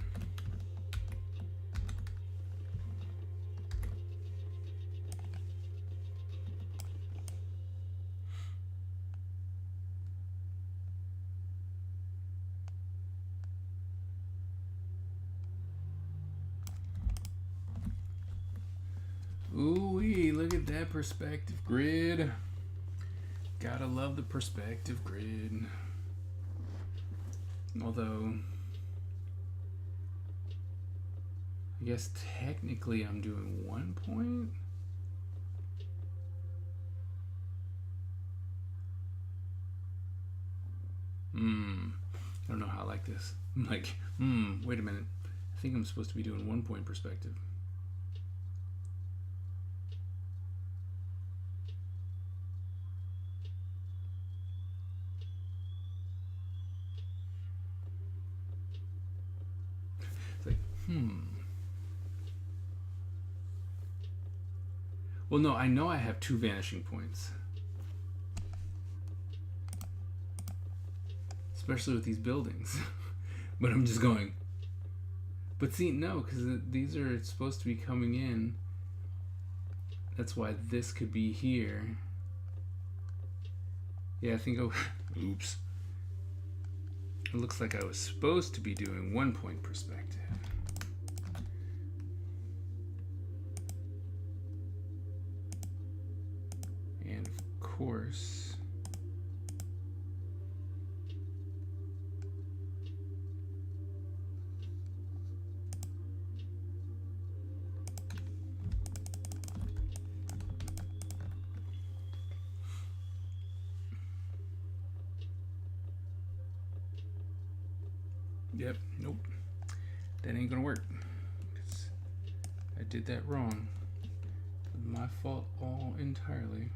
Ooh-wee, look at that perspective grid. Gotta love the perspective grid. Although, I guess technically I'm doing 1 point. I don't know how I like this. I'm like, wait a minute. I think I'm supposed to be doing 1 point perspective. It's like, Well, no, I know I have 2 vanishing points. Especially with these buildings. But I'm just going. But see, no, because these are supposed to be coming in. That's why this could be here. Yeah, I think oops. It looks like I was supposed to be doing 1 point perspective. And of course, yep, nope. That ain't gonna work. 'Cause I did that wrong. My fault all entirely.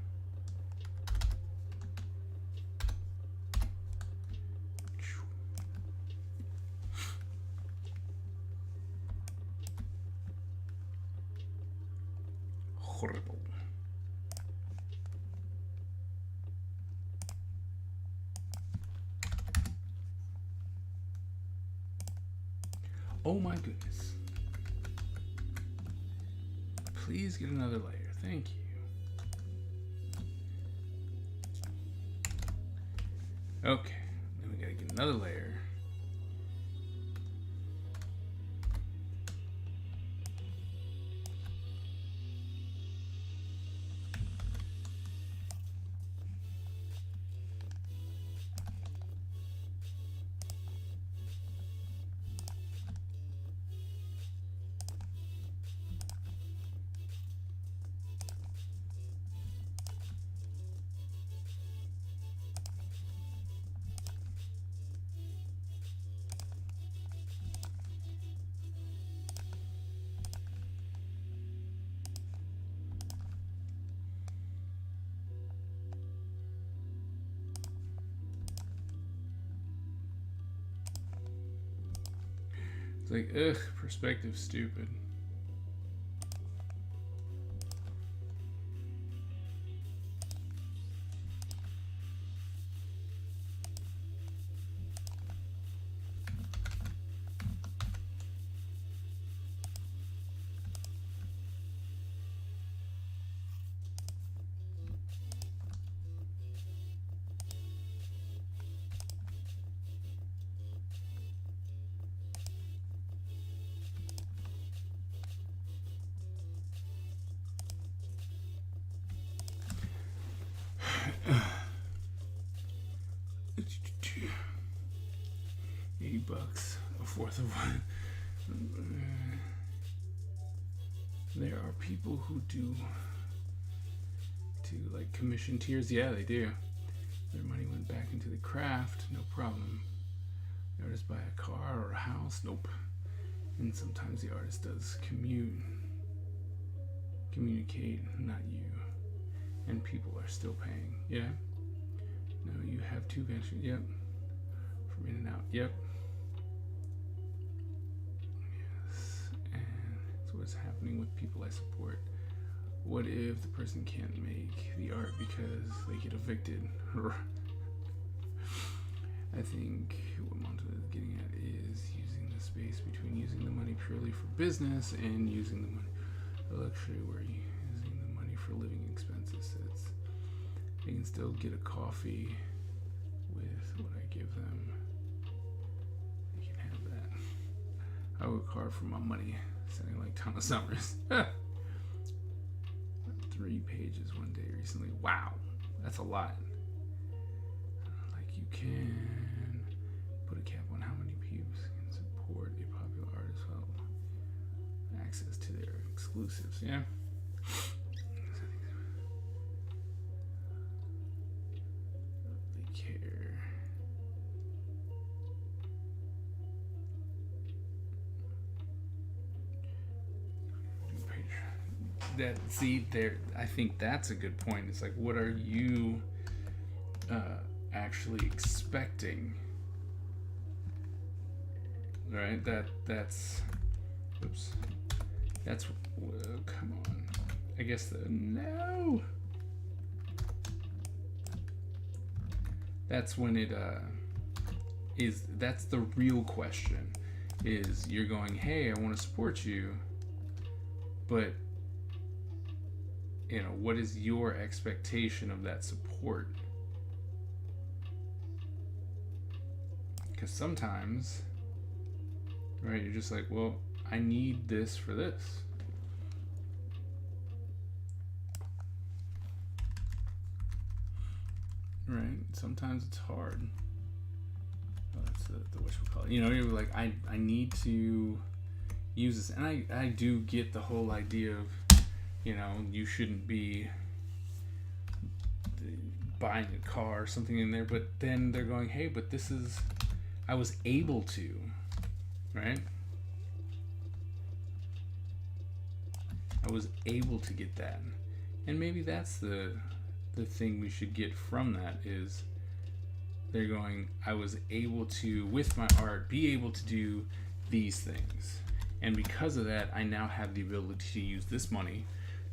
Horrible. Oh my goodness. Please get another layer. Thank you. Okay. Then we gotta get another layer. It's like, ugh, perspective's stupid. $80, a fourth of one. There are people who do like commission tiers. Yeah, they do. Their money went back into the craft, no problem. The artist buy a car or a house, nope. And sometimes the artist does communicate, not you. and people are still paying. Yeah. No, you have 2 pensions. Yep. From in and out. Yep. Yes. And that's what's happening with people I support. What if the person can't make the art because they get evicted? I think what Monta is getting at is using the space between using the money purely for business and using the money for luxury, where you're using the money for living expenses. So they can still get a coffee with what I give them. They can have that. I work hard for my money, sounding like Donna Summers. 3 pages one day recently. Wow, that's a lot. Like, you can put a cap on how many people can support a popular artist without access to their exclusives. Yeah. They care. That, see there, I think that's a good point. It's like, what are you actually expecting, right? That's oops, that's come on, I guess no, that's when it is, that's the real question, is you're going, hey, I want to support you, but you know, what is your expectation of that support? Because sometimes, right, you're just like, well, I need this for this. Right? Sometimes it's hard. Oh, that's the whatchamacallit. You know, you're like, I need to use this. And I do get the whole idea of, you know, you shouldn't be buying a car or something in there, but then they're going, hey, but this is, I was able to, right? I was able to get that. And maybe that's the thing we should get from that, is they're going, I was able to, with my art, be able to do these things. And because of that, I now have the ability to use this money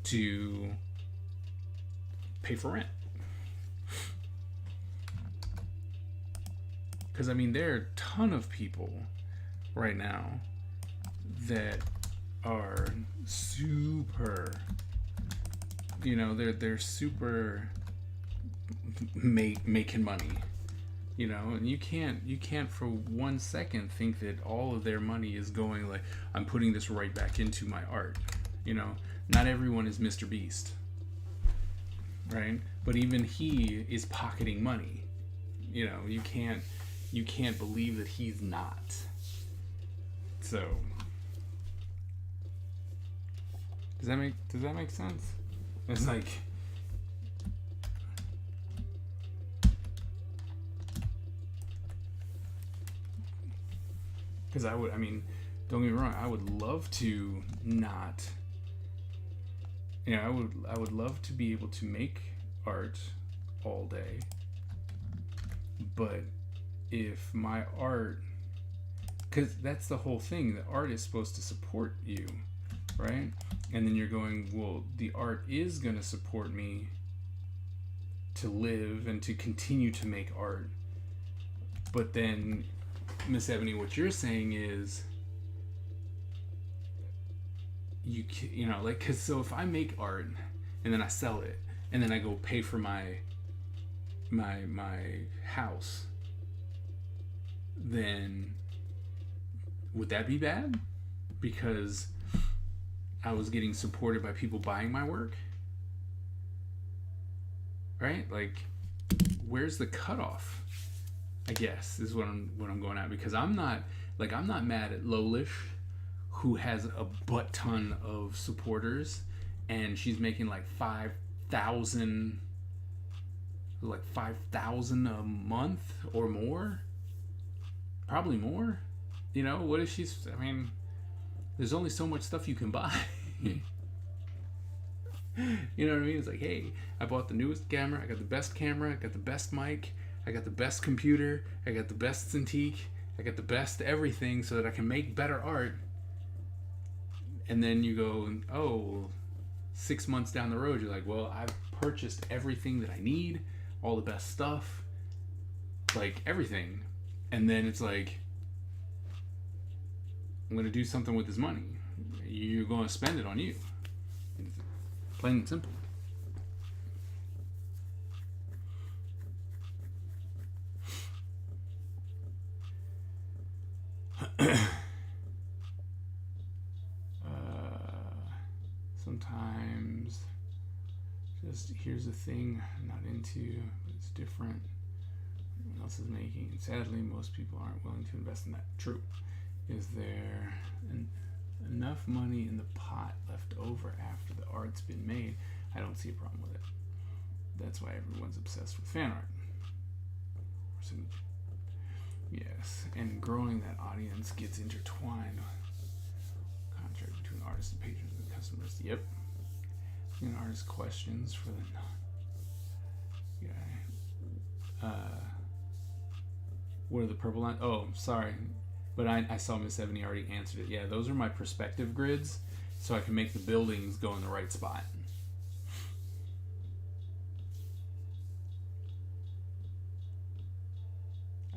to pay for rent. Because I mean, there are a ton of people right now that are super, you know, they're super making money, you know, and you can't for 1 second think that all of their money is going, like, I'm putting this right back into my art. You know, not everyone is Mr. Beast, right? But even he is pocketing money. You know, you can't believe that he's not. So, does that make sense? It's like, because I mean, don't get me wrong, I would love to not. You know, I would love to be able to make art all day, but if my art, because that's the whole thing, the art is supposed to support you, right? And then you're going, well, the art is going to support me to live and to continue to make art. But then, Miss Ebony, what you're saying is, you know, like, because so if I make art and then I sell it and then I go pay for my house, then would that be bad? Because I was getting supported by people buying my work, right? Like, where's the cutoff? I guess is what I'm going at, because I'm not mad at Lolish, who has a butt ton of supporters, and she's making like $5,000 a month or more, probably more. You know, what if she's? I mean, there's only so much stuff you can buy. You know what I mean? It's like, hey, I bought the newest camera. I got the best camera. I got the best mic. I got the best computer. I got the best Cintiq. I got the best everything so that I can make better art. And then you go, oh, 6 months down the road, you're like, well, I've purchased everything that I need, all the best stuff, like everything. And then it's like, I'm going to do something with this money. You're going to spend it on you. It's plain and simple. Sometimes just here's a thing I'm not into, but it's different. Everyone else is making, and sadly most people aren't willing to invest in that. True. Is there enough money in the pot left over after the art's been made? I don't see a problem with it. That's why everyone's obsessed with fan art. Yes, and growing that audience gets intertwined. Contract between artists and patrons and customers. Yep. And artist questions for the guy. What are the purple lines? Oh, sorry. But I saw Miss Ebony already answered it. Yeah, those are my perspective grids, so I can make the buildings go in the right spot.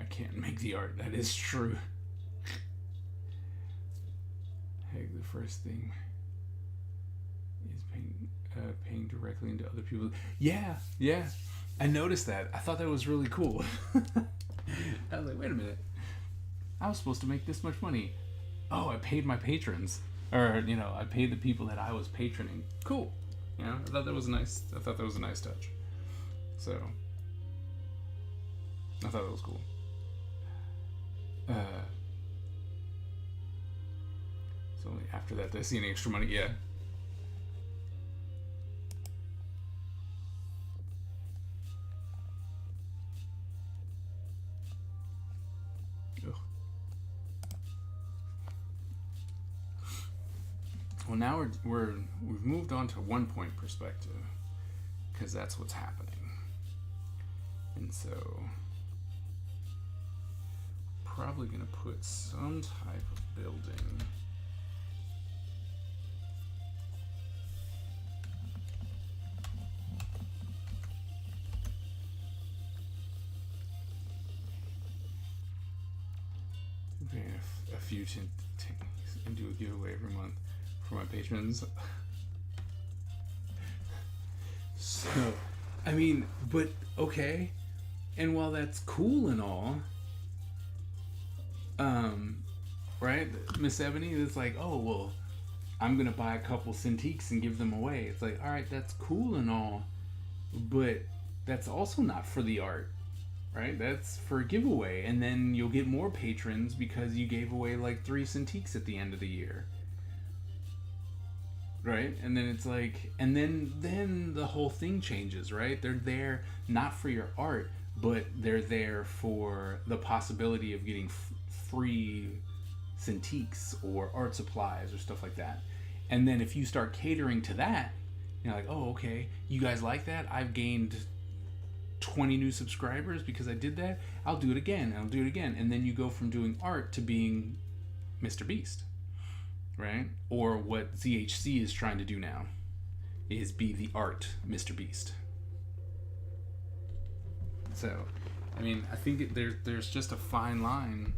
I can't make the art. That is true. Heck, the first thing is paying directly into other people. Yeah. I noticed that. I thought that was really cool. I was like, wait a minute. I was supposed to make this much money. Oh, I paid my patrons. Or, I paid the people that I was patroning. Cool. I thought that was nice. I thought that was a nice touch. So, I thought that was cool. So after that, did I see any extra money? Yeah. Ugh. Well, now we've moved on to 1 point perspective, because that's what's happening, and so probably gonna put some type of building. A few and do a giveaway every month for my patrons. So, I mean, but okay, and while that's cool and all, right, Miss Ebony is like, oh well, I'm gonna buy a couple Cintiqs and give them away. It's like, all right, that's cool and all, but that's also not for the art. Right, that's for a giveaway, and then you'll get more patrons because you gave away like 3 Cintiqs at the end of the year, right? And then it's like, and then the whole thing changes, right? They're there not for your art, but they're there for the possibility of getting free Cintiqs or art supplies or stuff like that. And then if you start catering to that, you're like, oh, okay, you guys like that? I've gained 20 new subscribers because I did that. I'll do it again. I'll do it again. And then you go from doing art to being Mr. Beast, right? Or what ZHC is trying to do now is be the art Mr. Beast. So, I mean, I think there's just a fine line.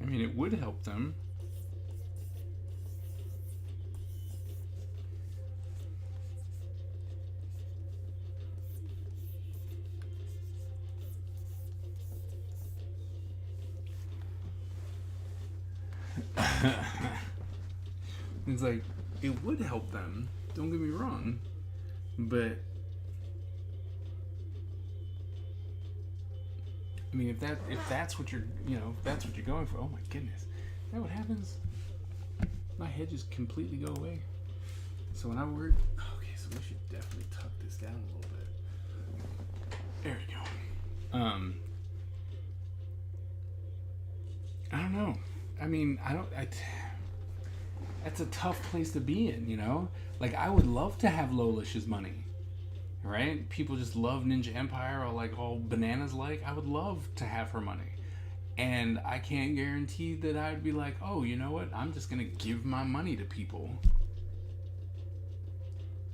I mean, it would help them. It's like, it would help them. Don't get me wrong. But I mean, if that's what you're, if that's what you're going for, oh my goodness, is that what happens? My head just completely go away. So when I work, okay, so we should definitely tuck this down a little bit. There we go. I don't know. I mean, that's a tough place to be in, Like, I would love to have Lolish's money, right? People just love Ninja Empire or like all bananas like. I would love to have her money. And I can't guarantee that I'd be like, oh, you know what? I'm just going to give my money to people.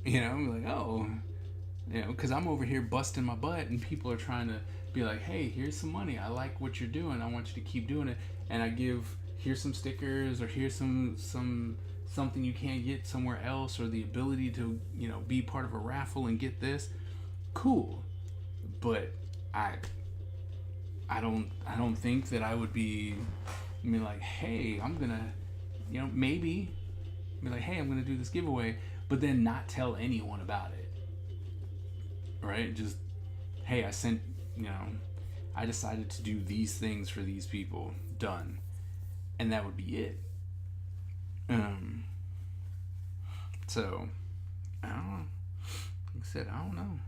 I'm like, oh, because I'm over here busting my butt and people are trying to be like, hey, here's some money. I like what you're doing. I want you to keep doing it. And I here's some stickers, or here's something you can't get somewhere else, or the ability to, be part of a raffle and get this. Cool. But I don't think that I would be like, hey, I'm gonna, maybe be like, hey, I'm gonna do this giveaway, but then not tell anyone about it. Right? Just, hey, I decided to do these things for these people. Done. And that would be it. So, I don't know. Like I said, I don't know.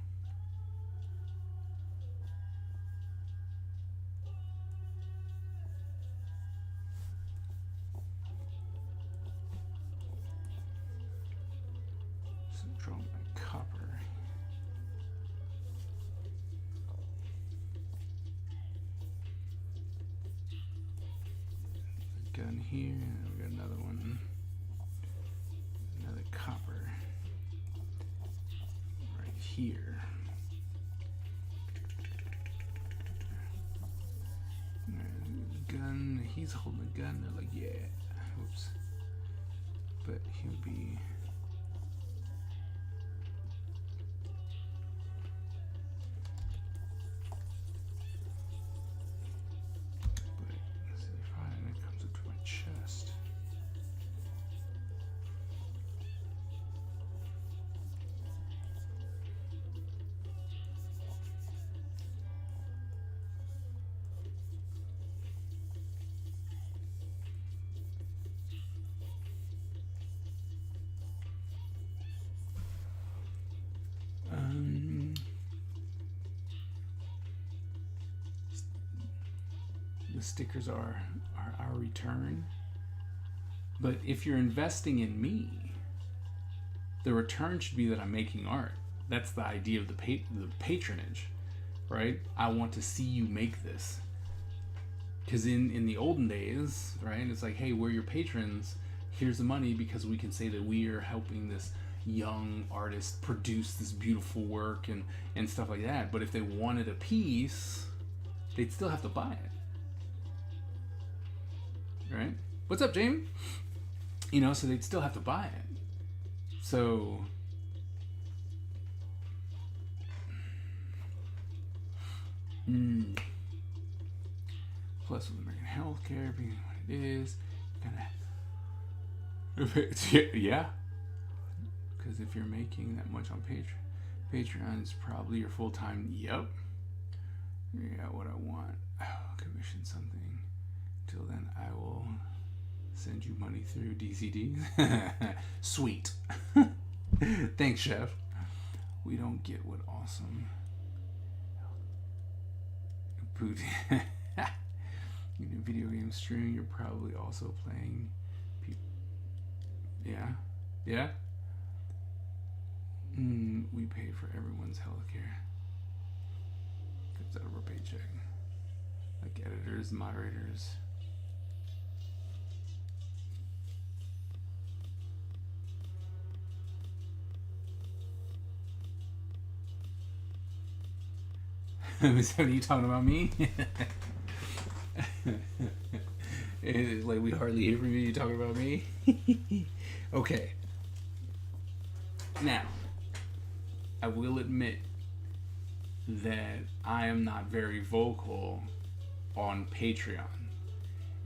So, draw my copper. Gun here, and we got another one. Another copper. Right here. Gun, he's holding a gun, they're like, yeah. Oops. But he'll be... the stickers are our return. But if you're investing in me, the return should be that I'm making art. That's the idea of the patronage, right? I want to see you make this. Because in the olden days, right, it's like, hey, we're your patrons. Here's the money, because we can say that we are helping this young artist produce this beautiful work and stuff like that. But if they wanted a piece, they'd still have to buy it. Right? What's up, Jamie? So they'd still have to buy it. So plus with American healthcare being what it is, yeah. Because if you're making that much on Patreon is probably your full time. Yep. Yeah, what I want. Commission something. Till then, I will send you money through DCD. Sweet. Thanks, chef. We don't get what awesome. Booty. In a video game stream, you're probably also playing. Yeah. We pay for everyone's healthcare. Comes out of our paycheck. Like editors, moderators. So are you talking about me? It's like we hardly hear from you. You talking about me? Okay. Now, I will admit that I am not very vocal on Patreon,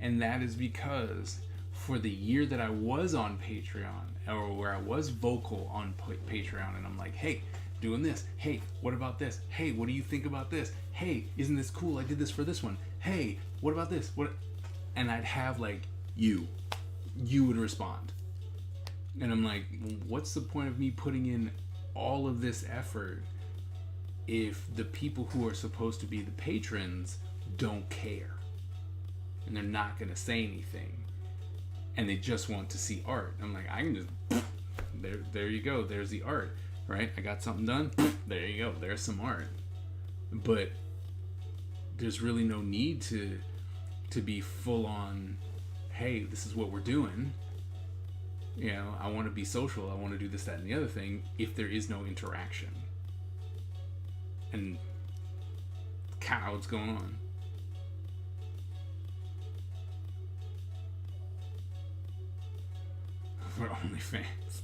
and that is because for the year that I was on Patreon, or where I was vocal on Patreon, and I'm like, hey, doing this. Hey, what about this? Hey, what do you think about this? Hey, isn't this cool? I did this for this one. Hey, what about this? What? And I'd have like you would respond, and I'm like, what's the point of me putting in all of this effort if the people who are supposed to be the patrons don't care, and they're not gonna say anything, and they just want to see art? I'm like, I can just there you go. There's the art, right? I got something done. There you go. There's some art. But there's really no need to be full on, hey, this is what we're doing. You know, I want to be social. I want to do this, that, and the other thing, if there is no interaction. And kind of what's going on. For OnlyFans.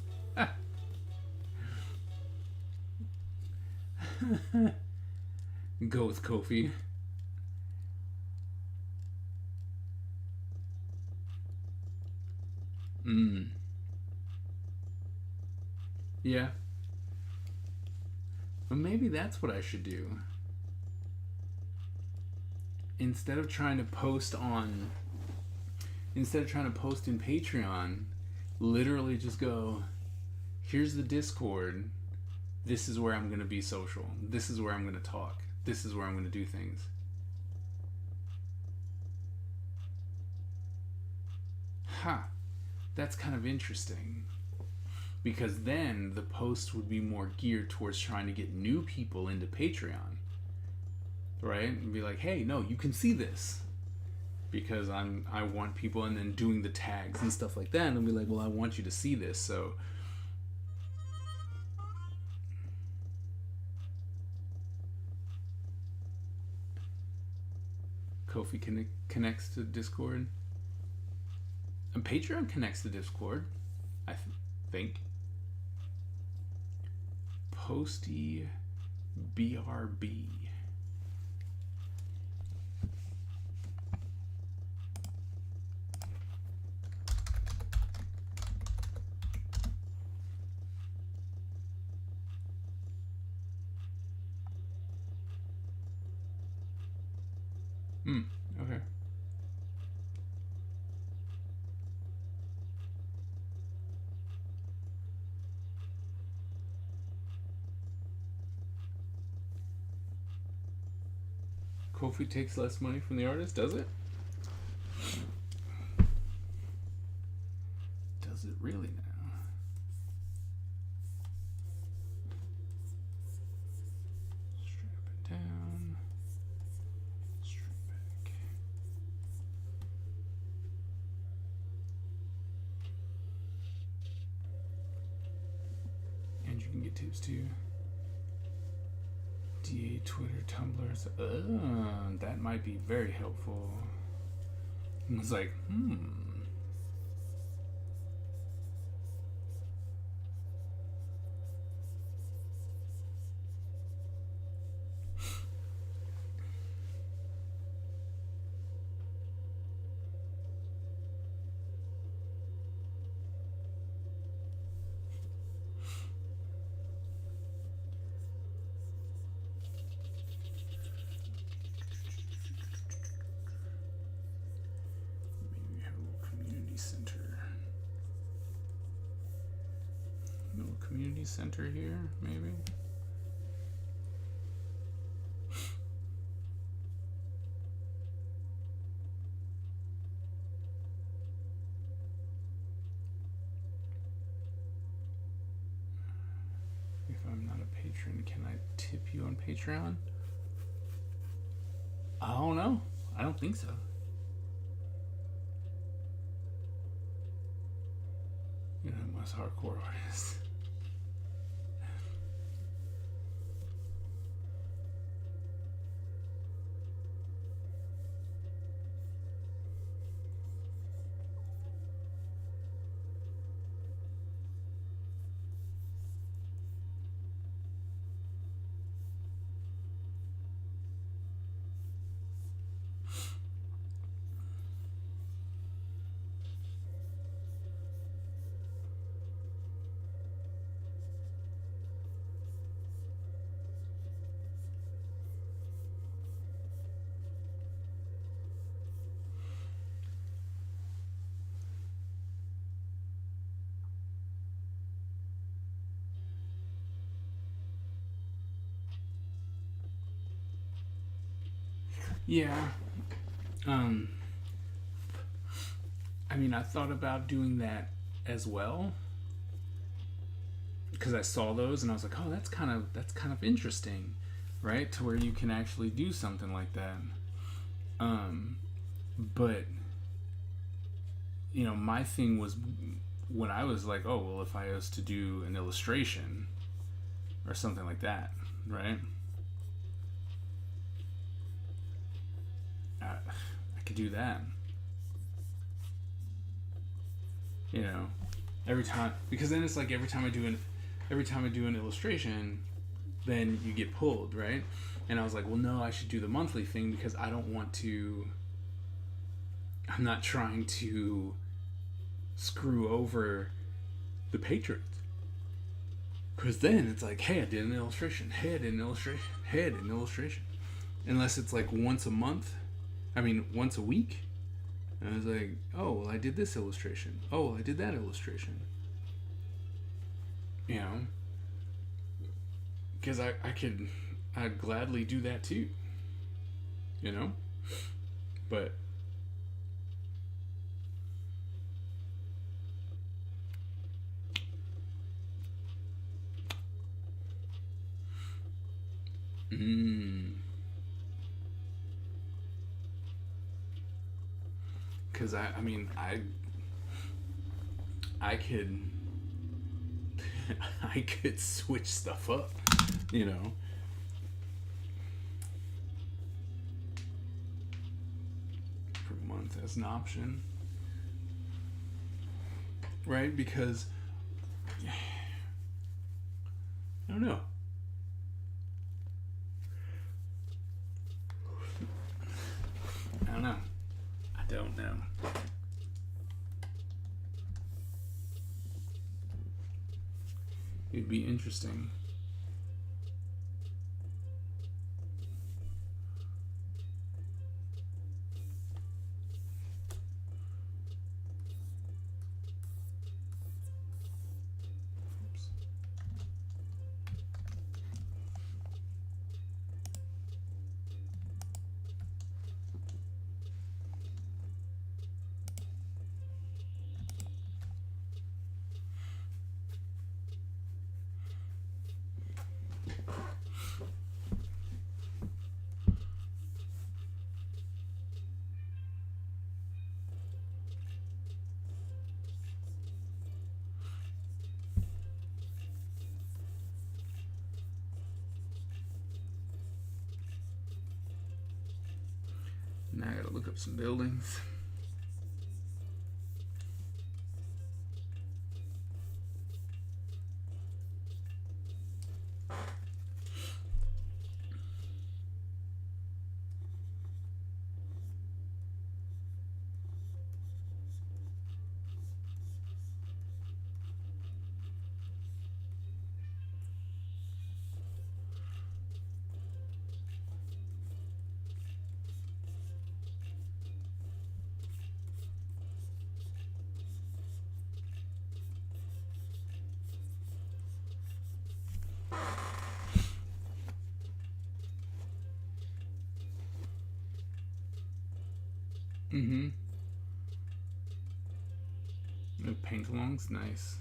Go with Kofi. Yeah. But maybe that's what I should do. Instead of trying to post in Patreon, literally just go, here's the Discord. This is where I'm going to be social. This is where I'm going to talk. This is where I'm going to do things. That's kind of interesting. Because then the post would be more geared towards trying to get new people into Patreon. Right? And be like, hey, no, you can see this. Because I want people, and then doing the tags and stuff like that. And I'll be like, well, I want you to see this, so... Kofi connects to Discord. And Patreon connects to Discord, I think. Posty BRB. Okay. Kofi takes less money from the artist, does it? Does it really now? Strap it down. Strap back. And you can get tips too. DA, Twitter, Tumblr. That might be very helpful. I was like, community center here, maybe. If I'm not a patron, can I tip you on Patreon? I don't know. I don't think so. You know, most hardcore artists. Yeah. I mean, I thought about doing that as well because I saw those and I was like, oh, that's kind of interesting, right? To where you can actually do something like that. But you know, my thing was when I was like, oh, well, if I was to do an illustration or something like that, right? I could do that. You know, every time, because then it's like every time I do an illustration, then you get pulled, right? And I was like, well, no, I should do the monthly thing because I don't want to. I'm not trying to screw over the patrons. Because then it's like, hey, I did an illustration. Hey, I did an illustration. Hey, I did an illustration. Unless it's like once a month. I mean, once a week. And I was like, oh, well, I did this illustration. Oh, well, I did that illustration. You know? Because I'd gladly do that too. You know? But because I mean, I could I could switch stuff up, you know. Per month as an option, right? Because I don't know. I don't know. I don't know. It'd be interesting. Now I gotta look up some buildings. Mm-hmm. The paint-along's nice.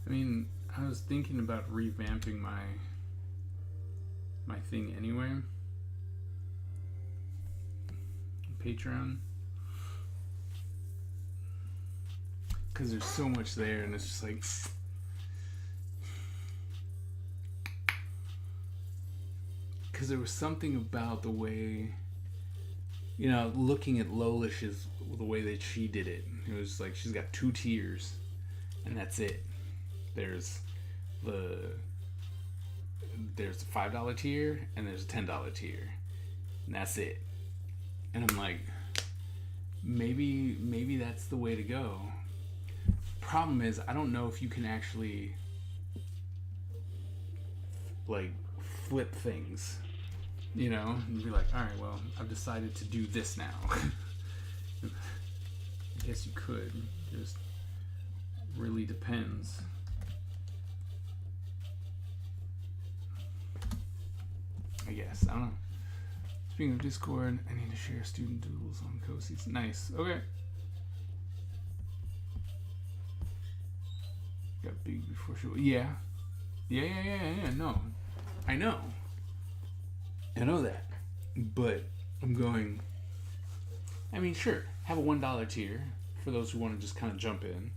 I mean, I was thinking about revamping my thing anyway. Patreon. Because there's so much there, and it's just like, because there was something about the way, you know, looking at Lolish's, the way that she did it. It was like she's got 2 tiers, and that's it. There's the $5 tier, and there's a $10 tier, and that's it. And I'm like, maybe that's the way to go. Problem is, I don't know if you can actually like flip things, you know, and be like, all right, well, I've decided to do this now. guess you could. Just really depends. I guess. I don't know. Speaking of Discord, I need to share student doodles on Cozies. Nice. Okay. Got big before show. Yeah. Yeah. No. I know that. But I'm going. I mean, sure. Have a $1 tier for those who want to just kind of jump in.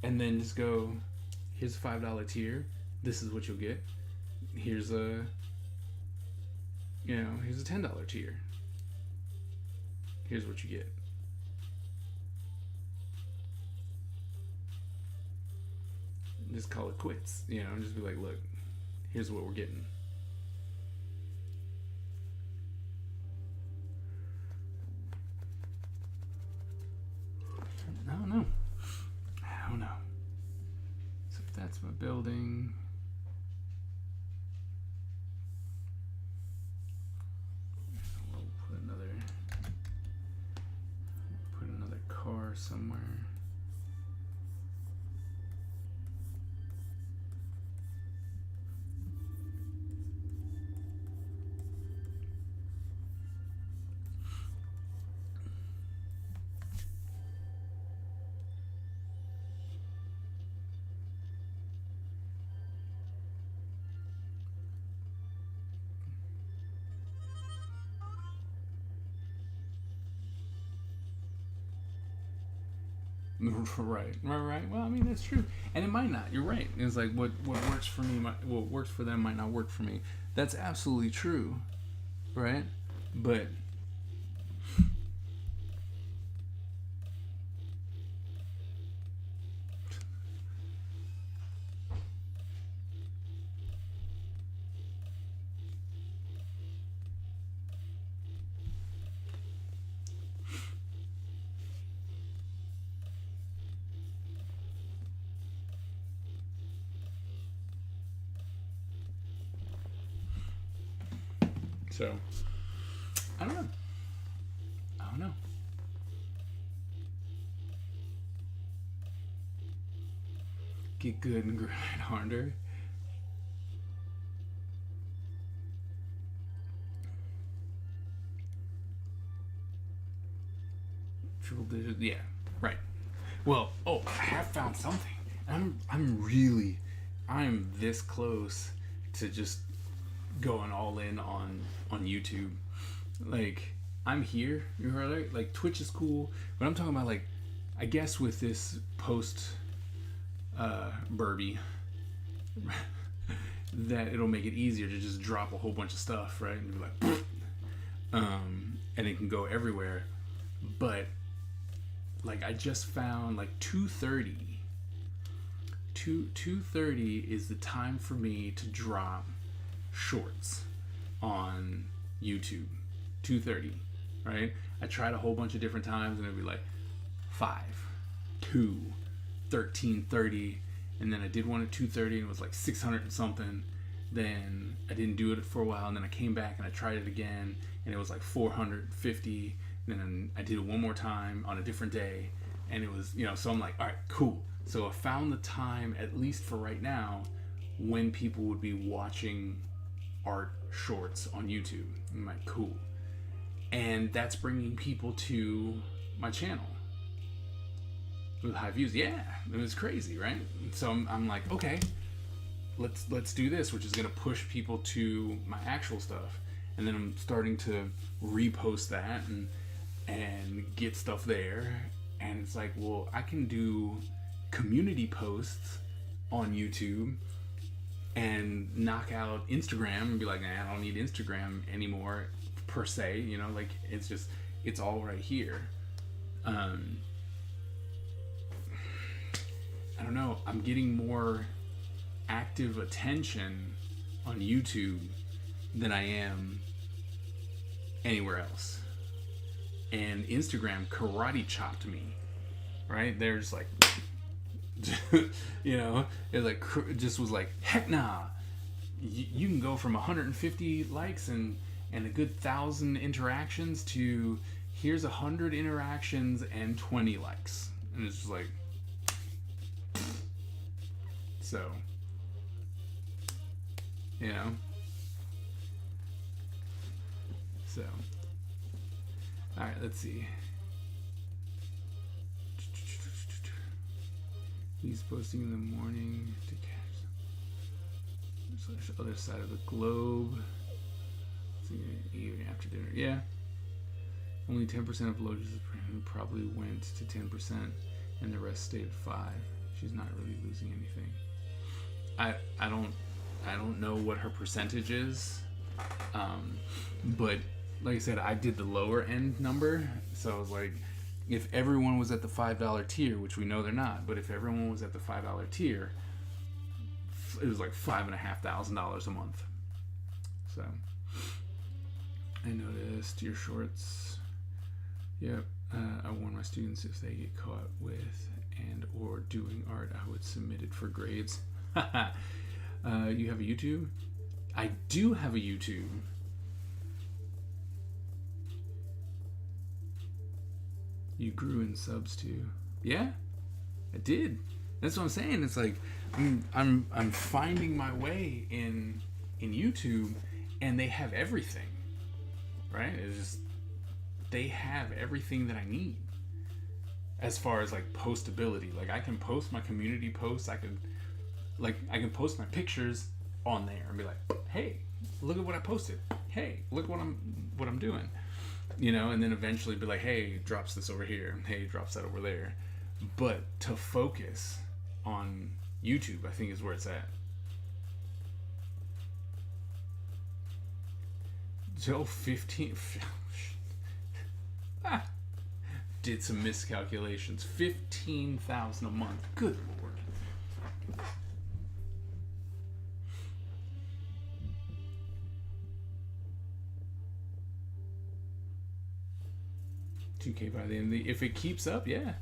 And then just go, here's a $5 tier. This is what you'll get. Here's a here's a $10 tier. Here's what you get. Just call it quits. Just be like, look, here's what we're getting. I don't know. So if that's my building. Put another car somewhere. Right. Well, I mean, that's true, and it might not. You're right. It's like what works for me, what works for them might not work for me. That's absolutely true, right? But so, I don't know. Get good and grind harder. Triple digits, yeah, right. Well, I have found something. I'm this close to just going all in on YouTube. Like, I'm here, you heard it? Like, Twitch is cool, but I'm talking about, like, I guess with this post Burby that it'll make it easier to just drop a whole bunch of stuff, right? And be like and it can go everywhere. But like, I just found like 2:30 is the time for me to drop shorts on YouTube. 2:30, right? I tried a whole bunch of different times and it'd be like 5, 2, 13:30, and then I did one at 2:30 and it was like 600 and something. Then I didn't do it for a while, and then I came back and I tried it again and it was like 450. And then I did it one more time on a different day and it was, so I'm like, all right, cool. So I found the time, at least for right now, when people would be watching art shorts on YouTube. I'm like, cool. And that's bringing people to my channel with high views. Yeah, it was crazy, right? So I'm like, okay, let's do this, which is gonna push people to my actual stuff. And then I'm starting to repost that and get stuff there. And it's like, well, I can do community posts on YouTube and knock out Instagram and be like, I don't need Instagram anymore per se, like, it's all right here. I don't know, I'm getting more active attention on YouTube than I am anywhere else. And Instagram karate chopped me, right? They're just like, it like just was like, heck nah. You can go from 150 likes and a good 1,000 interactions to here's 100 interactions and 20 likes. And it's just like, so, you know, so, all right, let's see. He's posting in the morning to catch the other side of the globe. Even after dinner, yeah. Only 10% of Lotus probably went to 10%, and the rest stayed at 5. She's not really losing anything. I don't know what her percentage is, but like I said, I did the lower end number, so I was like, if everyone was at the $5 tier, which we know they're not, but if everyone was at the $5 tier, it was like $5,500 a month. So I noticed your shorts. Yep. I warn my students if they get caught with and or doing art, I would submit it for grades. You have a YouTube? I do have a YouTube. You grew in subs too. Yeah, I did. That's what I'm saying. It's like I'm finding my way in YouTube, and they have everything, right? It's just they have everything that I need as far as like postability. Like I can post my community posts. I can post my pictures on there and be like, hey, look at what I posted. Hey, look what I'm doing. You know, and then eventually be like, hey, drops this over here. Hey, drops that over there. But to focus on YouTube, I think is where it's at. So 15... did some miscalculations. 15,000 a month. Good Lord. $2K by the end of the, if it keeps up, yeah.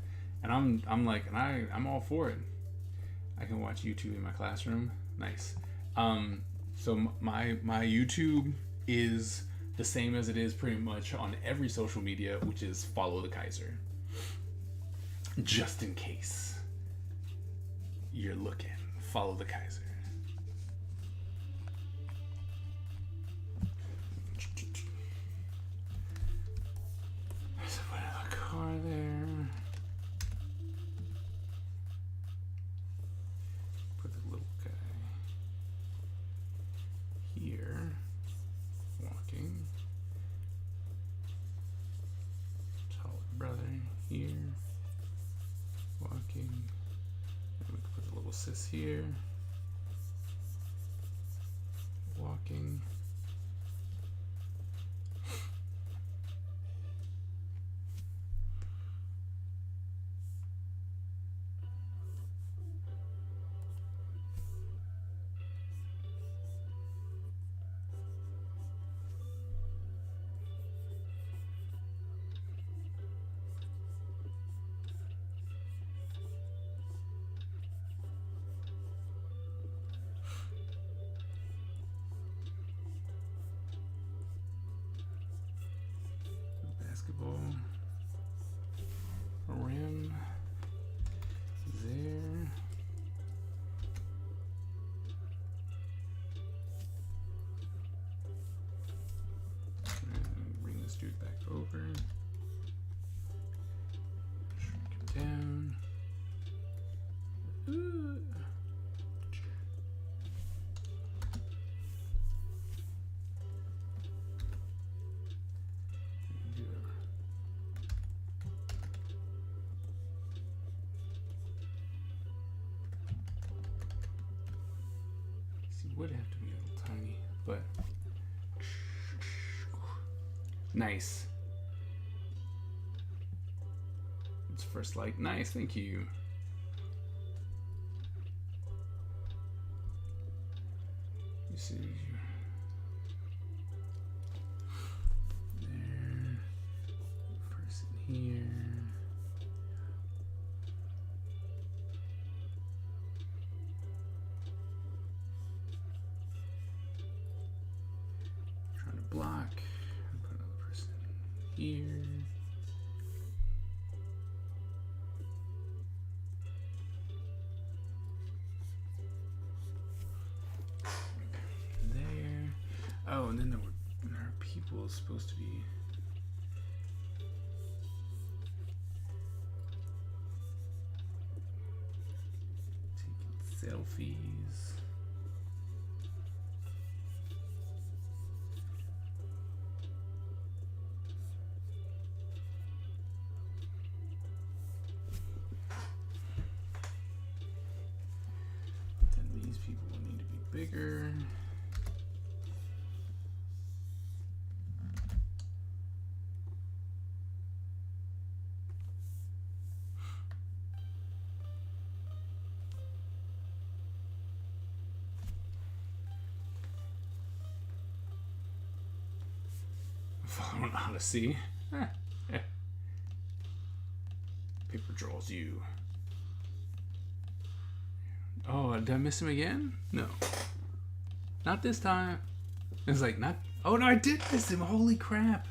And I'm like, and I'm all for it. I can watch YouTube in my classroom. Nice. So my YouTube is the same as it is pretty much on every social media, which is Follow the Kaiser. Just in case you're looking, Follow the Kaiser. Car there. Put the little guy here, walking. Taller brother here, walking. And we can put the little sis here, walking. Basketball, rim there. And bring this dude back over. Shrink him down. Would have to be a little tiny, but nice. It's first like nice, thank you. You see there, person here. Block. Put another person here. is supposed to be. Taking selfies. Then these people will need to be bigger. I don't know how to see. Paper draws you. Oh, did I miss him again? No. Not this time. It's like, not. Oh, no, I did miss him. Holy crap.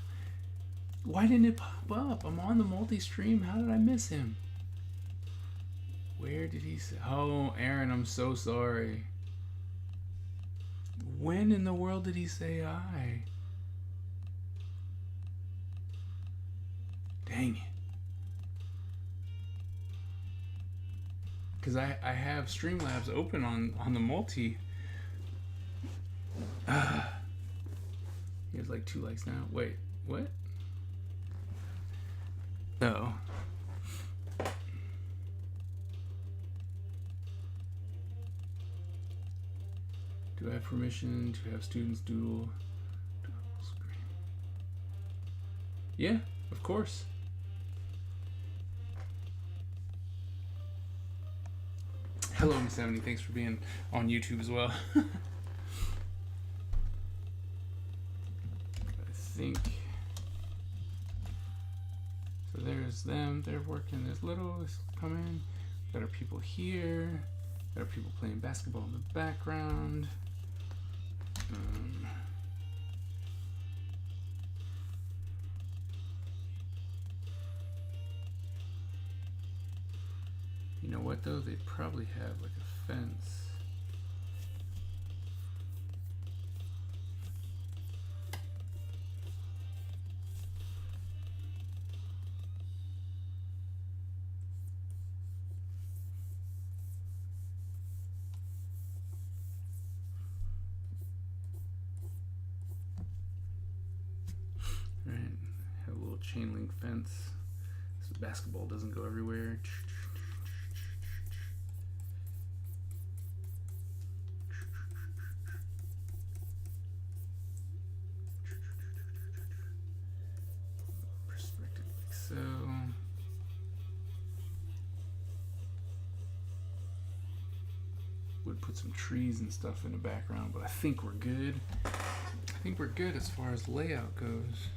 Why didn't it pop up? I'm on the multi-stream. How did I miss him? Where did he say? Oh, Aaron, I'm so sorry. When in the world did he say I? Dang it. Because I have Streamlabs open on the multi. He has like 2 likes now. Wait, what? Oh. Do I have permission to have students doodle screen? Yeah, of course. Hello, M70. Thanks for being on YouTube as well. I think. So there's them. They're working. There's Little's coming. Got our people here. Got our people playing basketball in the background. You know what though? They'd probably have like a fence. Right, have a little chain link fence so the basketball doesn't go everywhere. Perspective like so. Would put some trees and stuff in the background, but I think we're good. I think we're good as far as layout goes.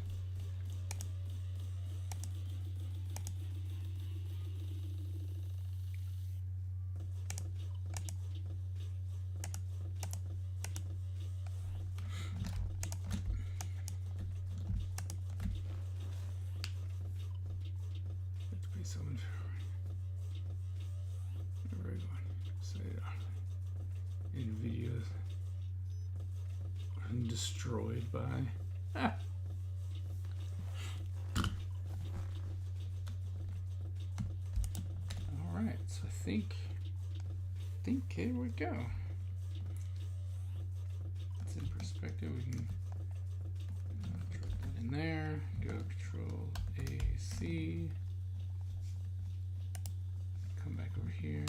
Let's be so very good. So yeah, in videos destroyed by. All right, so I think here we go. It's in perspective. We can drop that in there. Go Control A, C. Come back over here.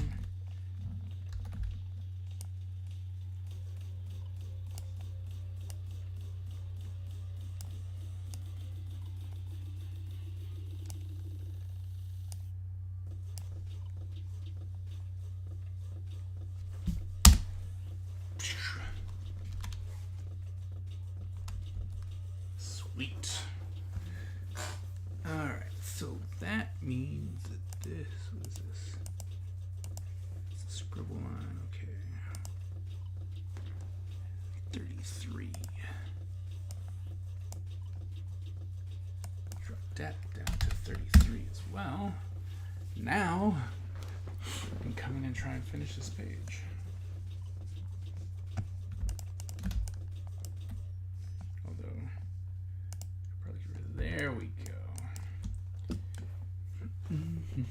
Sweet. All right, so that means that this, what is this? It's a scribble line, okay. 33. Drop that down to 33 as well. Now, I can come in and try and finish this page. Alright,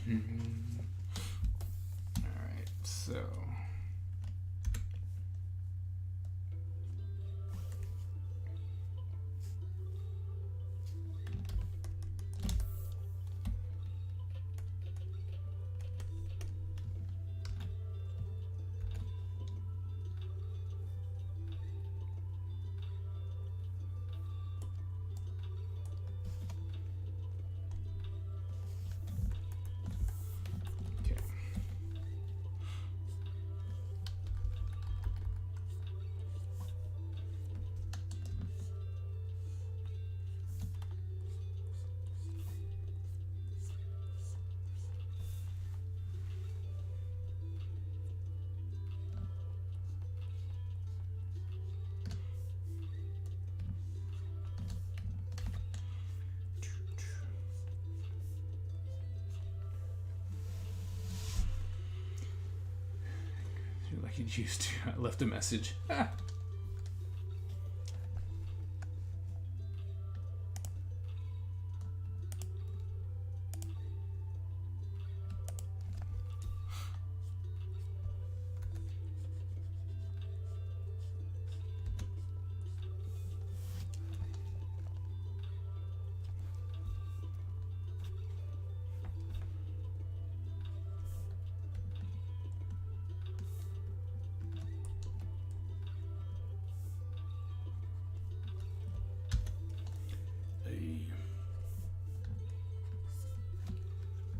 so. Like you used to. I left a message.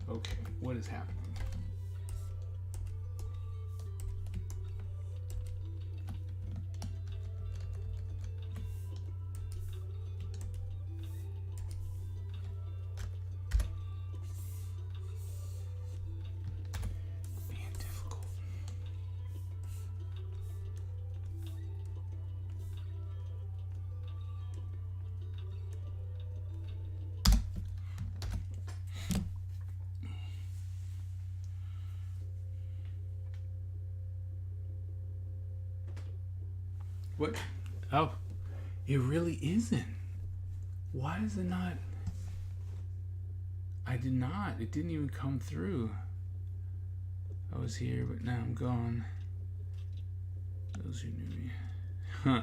Okay, what is happening? Being difficult. What? Oh, it really isn't. Why is it not? I did not. It didn't even come through. I was here, but now I'm gone. Those who knew me. Huh.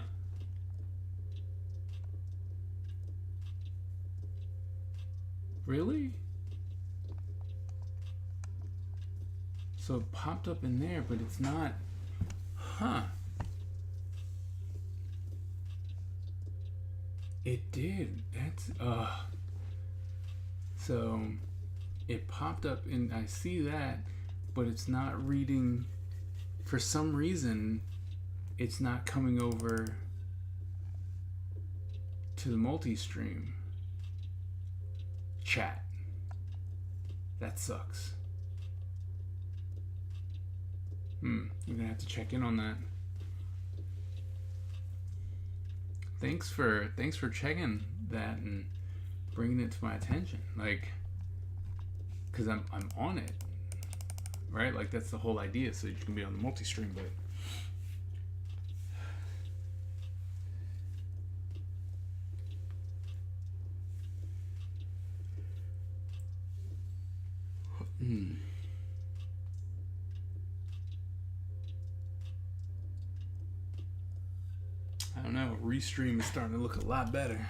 Really? So it popped up in there, but it's not. Huh. It did. That's so it popped up and I see that, but it's not reading. For some reason, it's not coming over to the multi-stream chat. That sucks. We're gonna have to check in on that. Thanks for checking that and bringing it to my attention. Like, cause I'm on it, right? Like that's the whole idea, so you can be on the multi-stream. But I don't know. Restream is starting to look a lot better.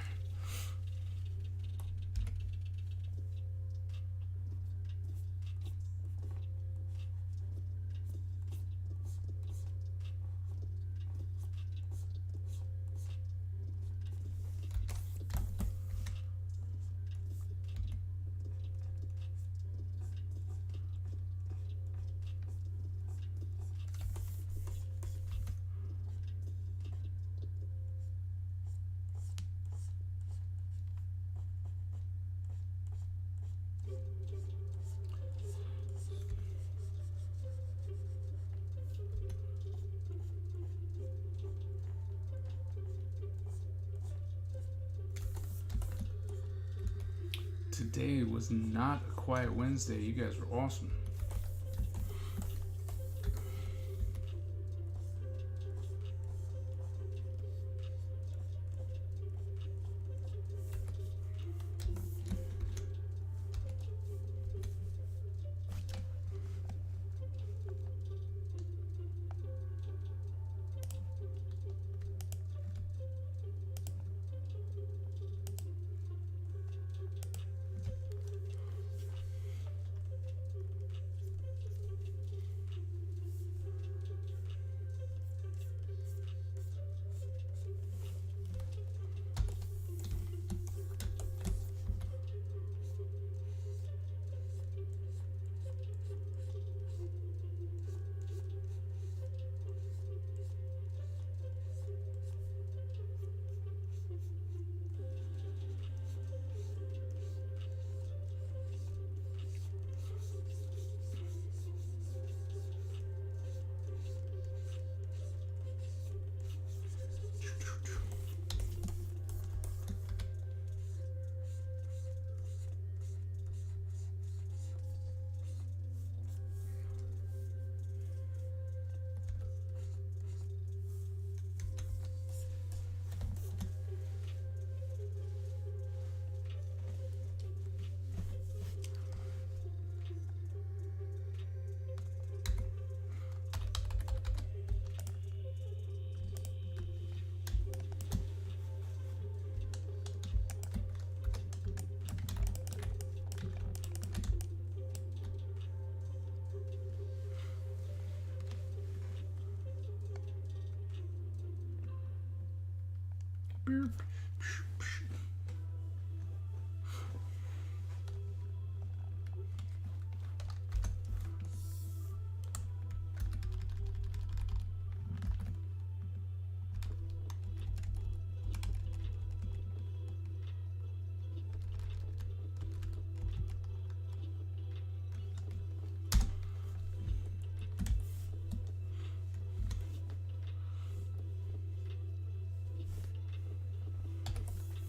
Today was not a quiet Wednesday. You guys were awesome.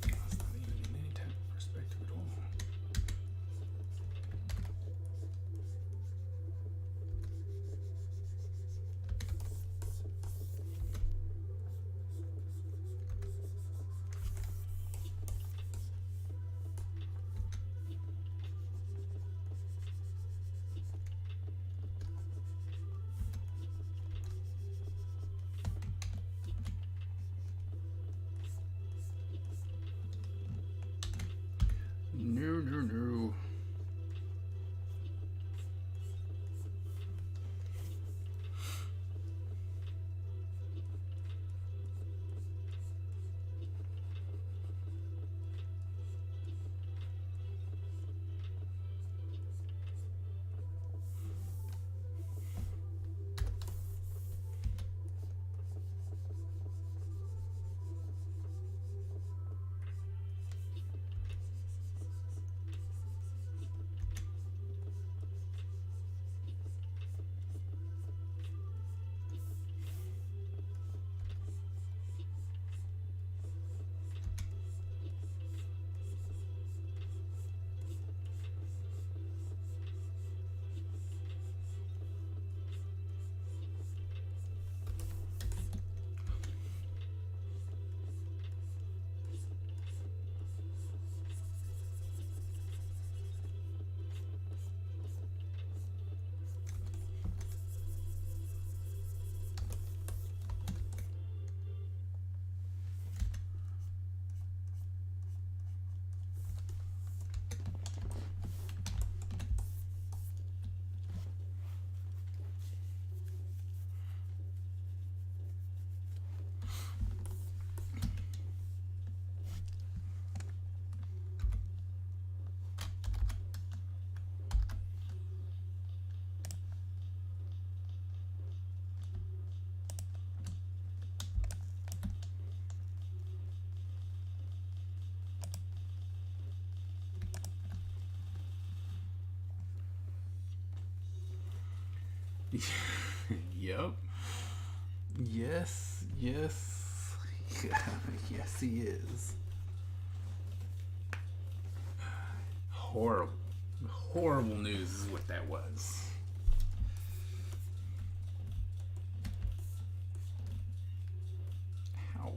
That's not even in any type of perspective at all. No, no, no. Yep. Yes, yes. Yes, he is. Horrible. Horrible news is what that was. How?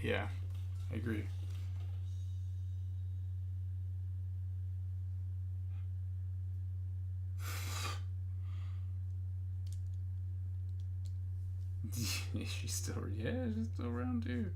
Yeah, I agree. She's still, yeah, she's still around too.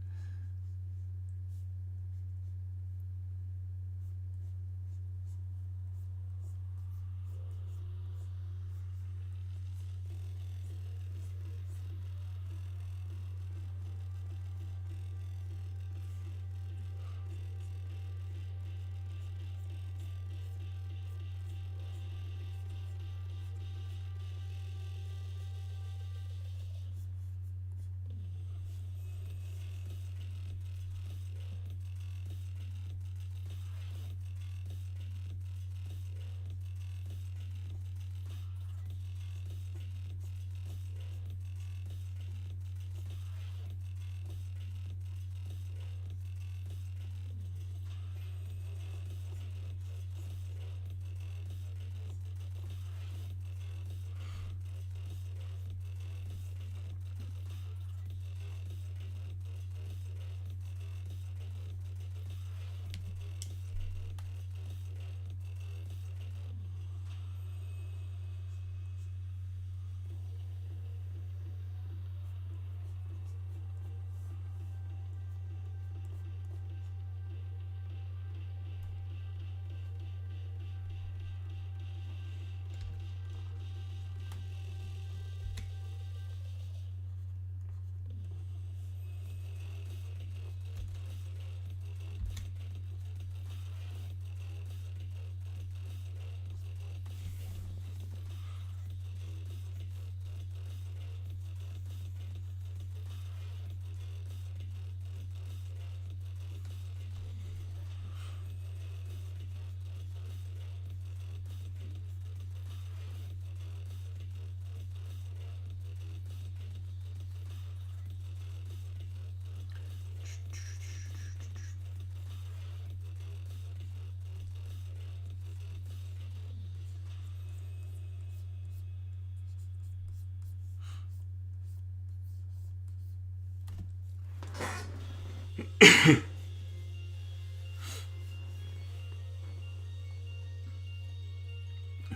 Let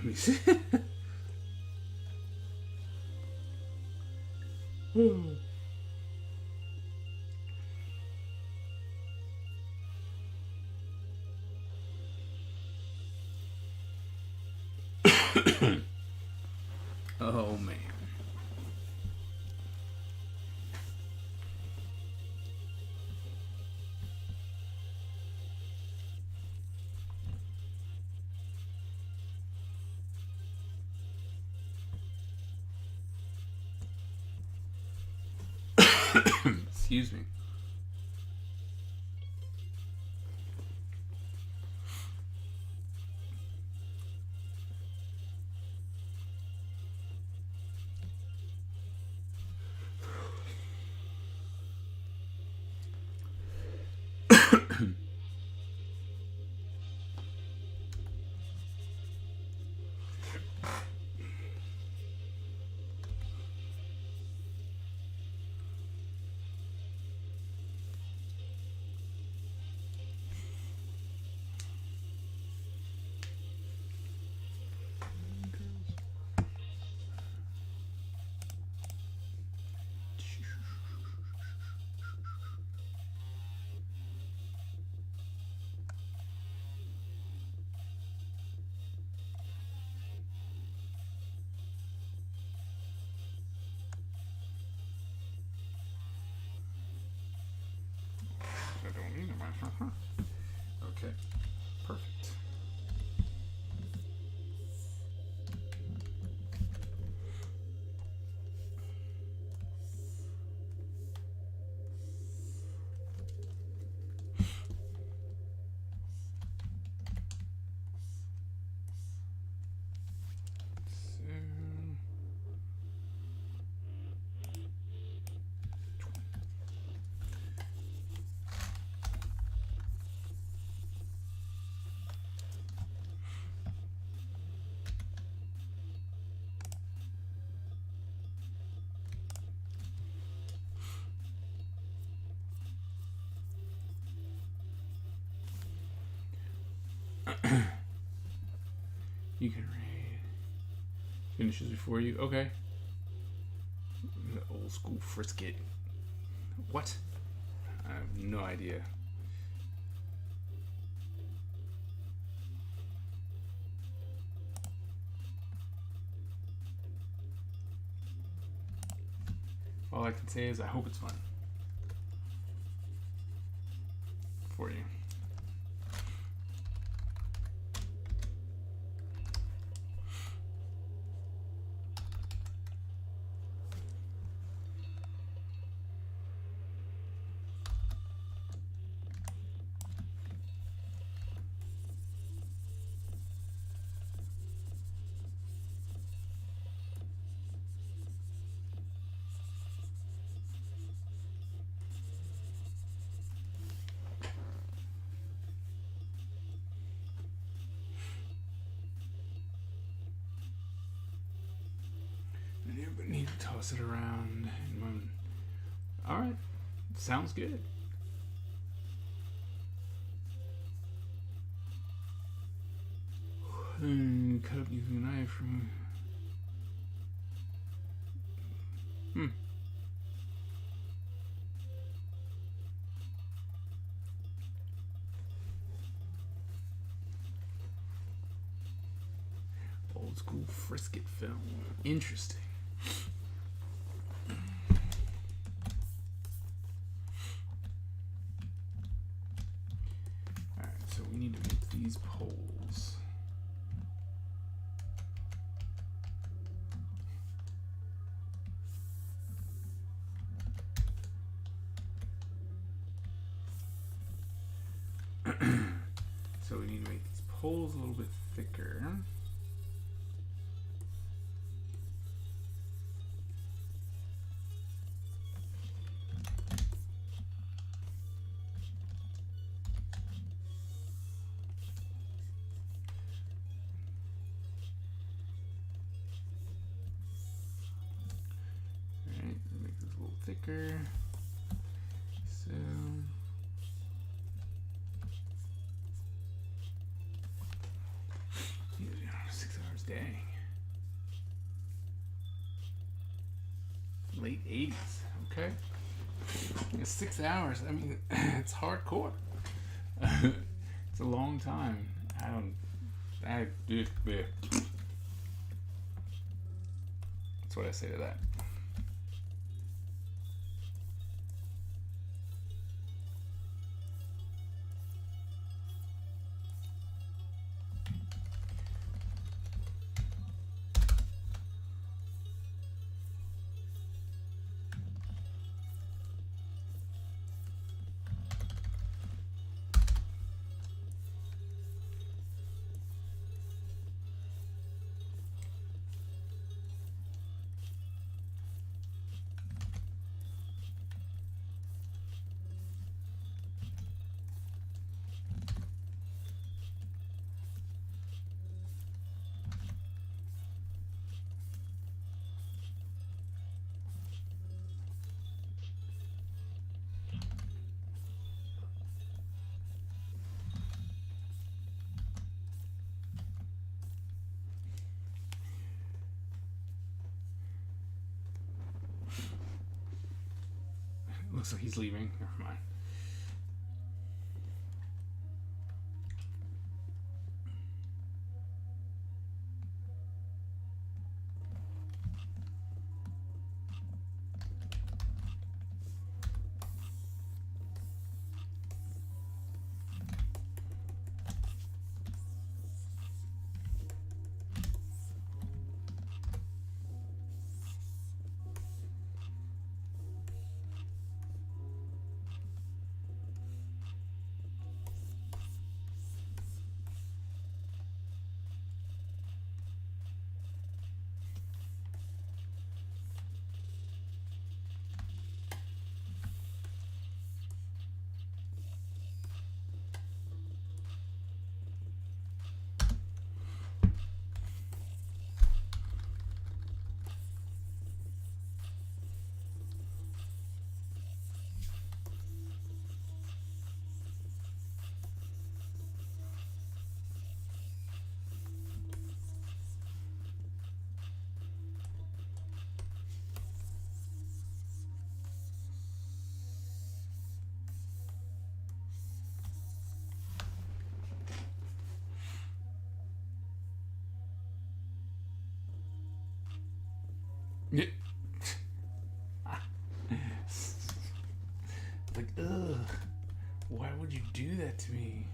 me see. Oh man. Excuse me. I don't need them. Okay, perfect. You can raid. Finishes before you. Okay. The old school frisket. What? I have no idea. All I can say is I hope it's fun for you. But need to toss it around. All right, sounds good. Cut up using a knife from. Old school frisket film. Interesting. So we need to make these poles. So we need to make these poles a little bit thicker. Thicker. So Late 80s. Okay. It's 6 hours. I mean, it's hardcore. It's a long time. That's what I say to that. Looks like he's leaving. Never mind. Yeah. Like, ugh. Why would you do that to me?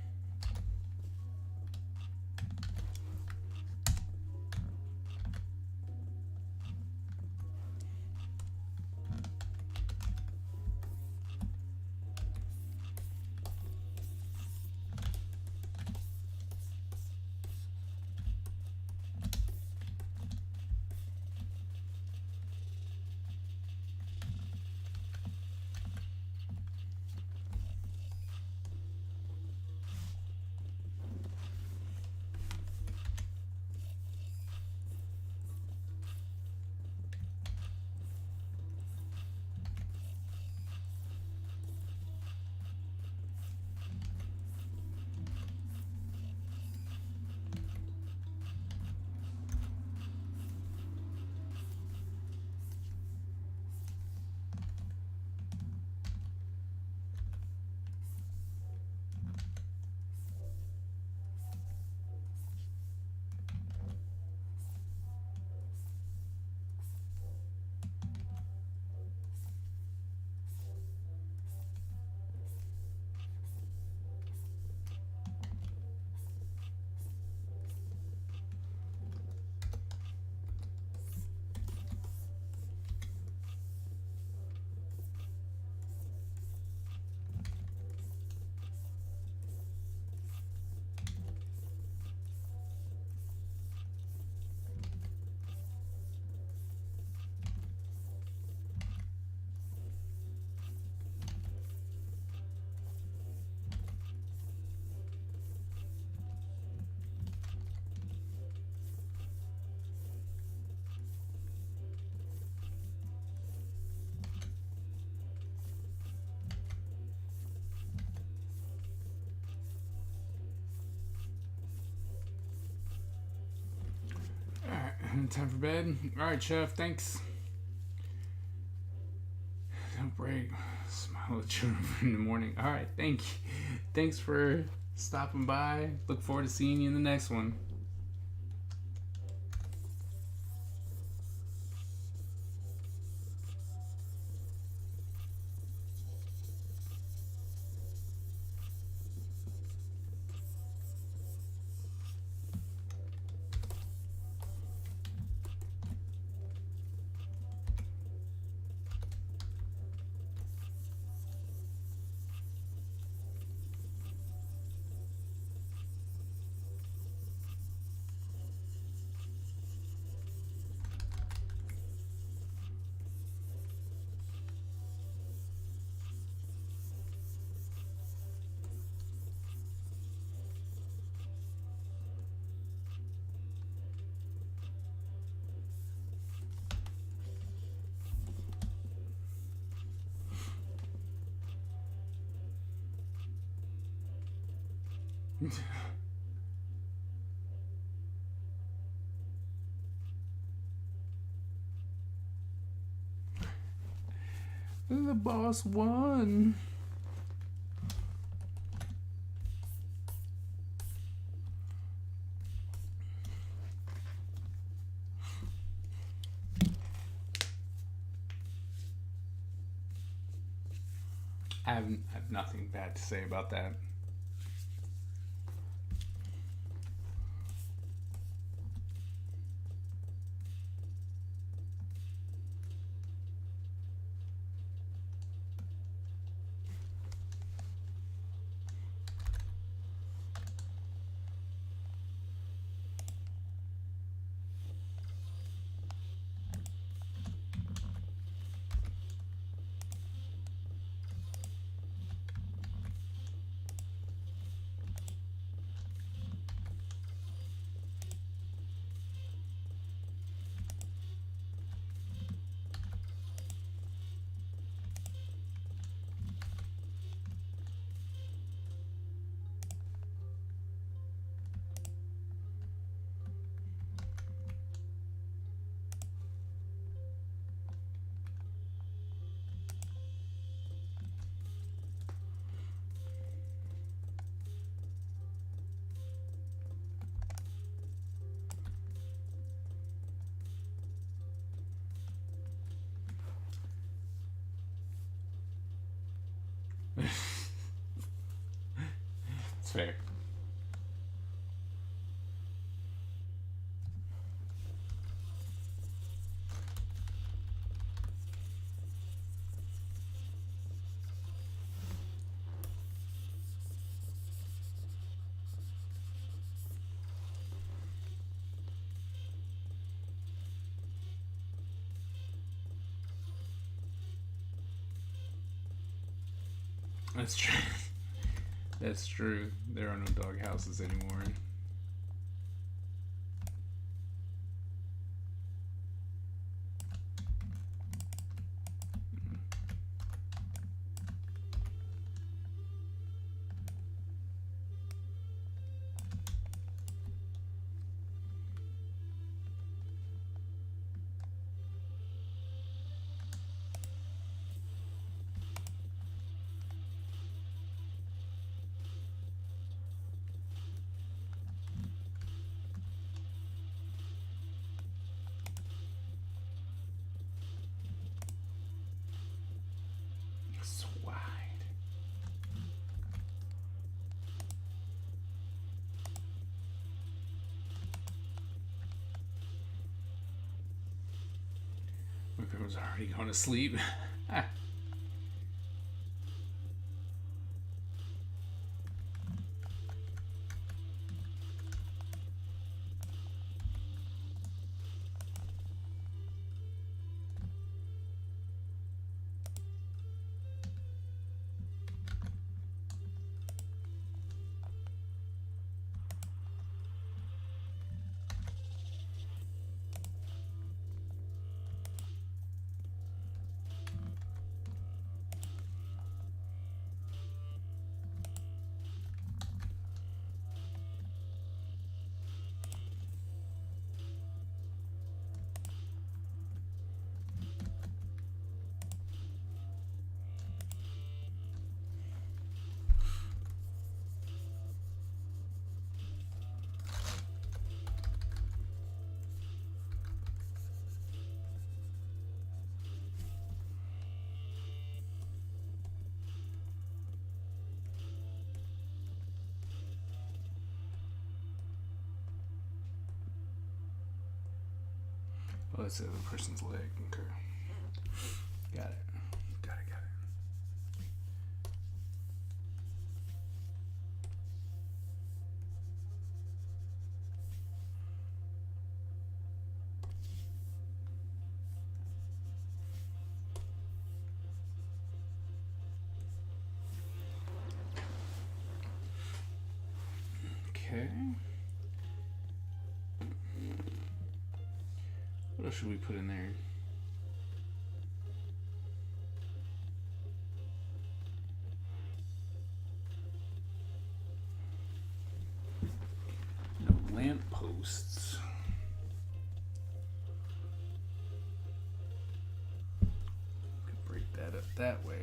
Alright, time for bed. Alright, Chef, thanks. Don't break. Smile at children in the morning. All right, thank you. Thanks for stopping by. Look forward to seeing you in the next one. The boss won. I have nothing bad to say about that. It's fair. That's true. That's true. There are no dog houses anymore. So wide. My was already going to sleep. Oh, it's the other person's leg. Okay. Got it. Got it. Okay. What else should we put in there? No lamp posts. Could break that up that way.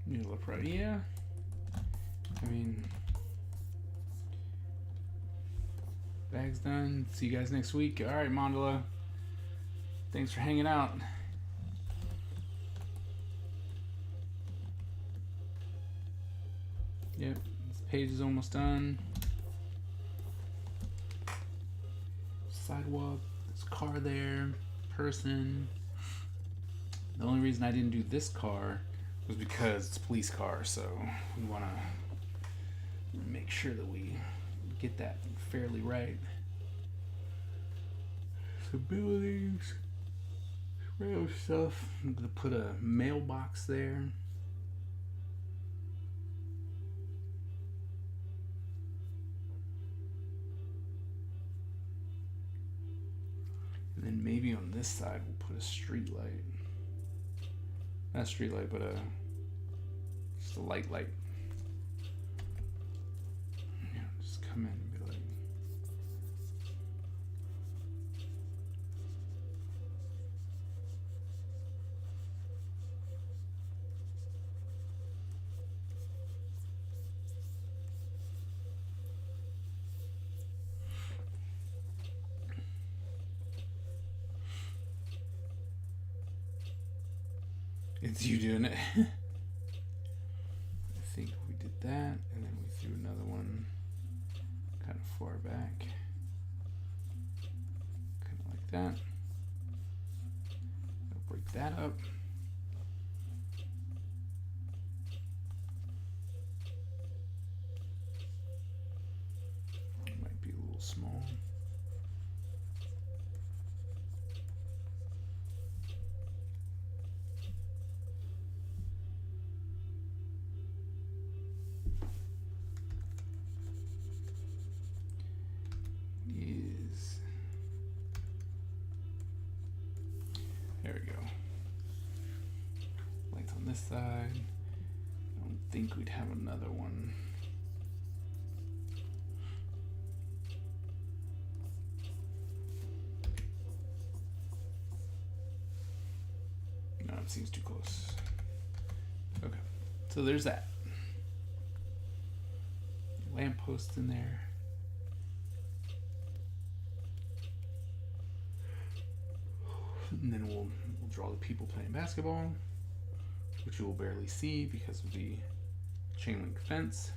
You look right. Yeah. I mean, bag's done. See you guys next week. All right, Mandala. Thanks for hanging out. Yep, this page is almost done. Sidewalk, this car there, person. The only reason I didn't do this car was because it's a police car, so we want to make sure that we get that fairly right. So buildings, random stuff. I'm gonna put a mailbox there. And then maybe on this side we'll put a street light. Not a street light, but just a light. Yeah, just come in and be like, it's you doing it. I think we did that, and then we threw another one kind of far back. Kind of like that. I'll break that up. It might be a little small. There we go. Lights on this side. I don't think we'd have another one. No, it seems too close. Okay, so there's that. Lamppost in there. And then we'll draw the people playing basketball, which you will barely see because of the chain link fence,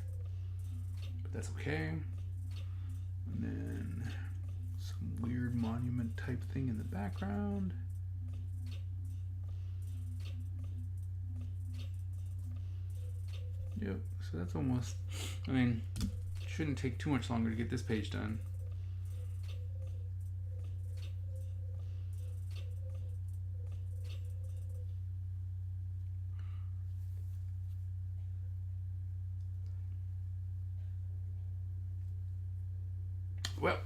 but that's okay. And then some weird monument type thing in the background. Yep, so that's almost, I mean, shouldn't take too much longer to get this page done. Well,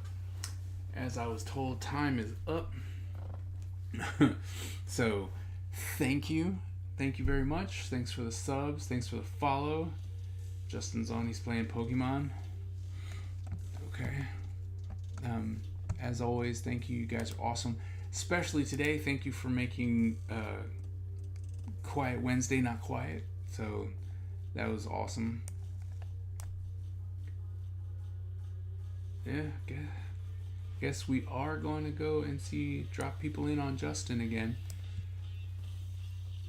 as I was told, time is up. So, thank you. Thank you very much. Thanks for the subs. Thanks for the follow. Justin's on. He's playing Pokemon. Okay. As always, thank you. You guys are awesome. Especially today, thank you for making Quiet Wednesday not quiet. So that was awesome. Yeah, guess we are going to go and drop people in on Justin again.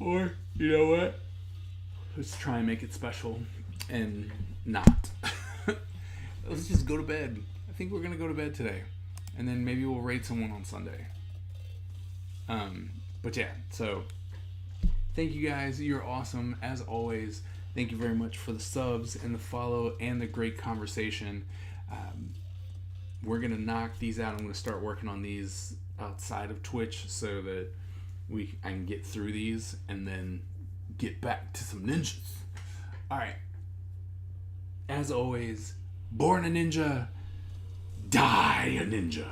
Or, you know what? Let's try and make it special and not. Let's just go to bed. I think we're going to go to bed today. And then maybe we'll raid someone on Sunday. But yeah, so thank you guys. You're awesome as always. Thank you very much for the subs and the follow and the great conversation. We're going to knock these out. I'm going to start working on these outside of Twitch so that I can get through these and then get back to some ninjas. Alright. As always, born a ninja, die a ninja.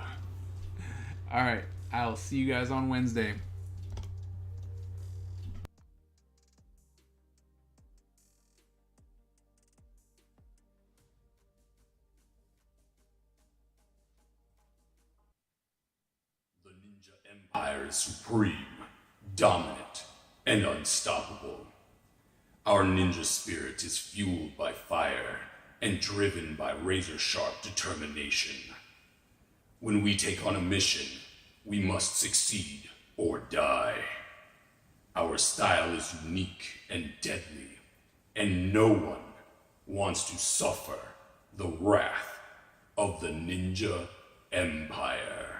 Alright, I'll see you guys on Wednesday. The Ninja Empire is supreme, dominant, and unstoppable. Our ninja spirit is fueled by fire and driven by razor-sharp determination. When we take on a mission, we must succeed or die. Our style is unique and deadly, and no one wants to suffer the wrath of the Ninja Empire.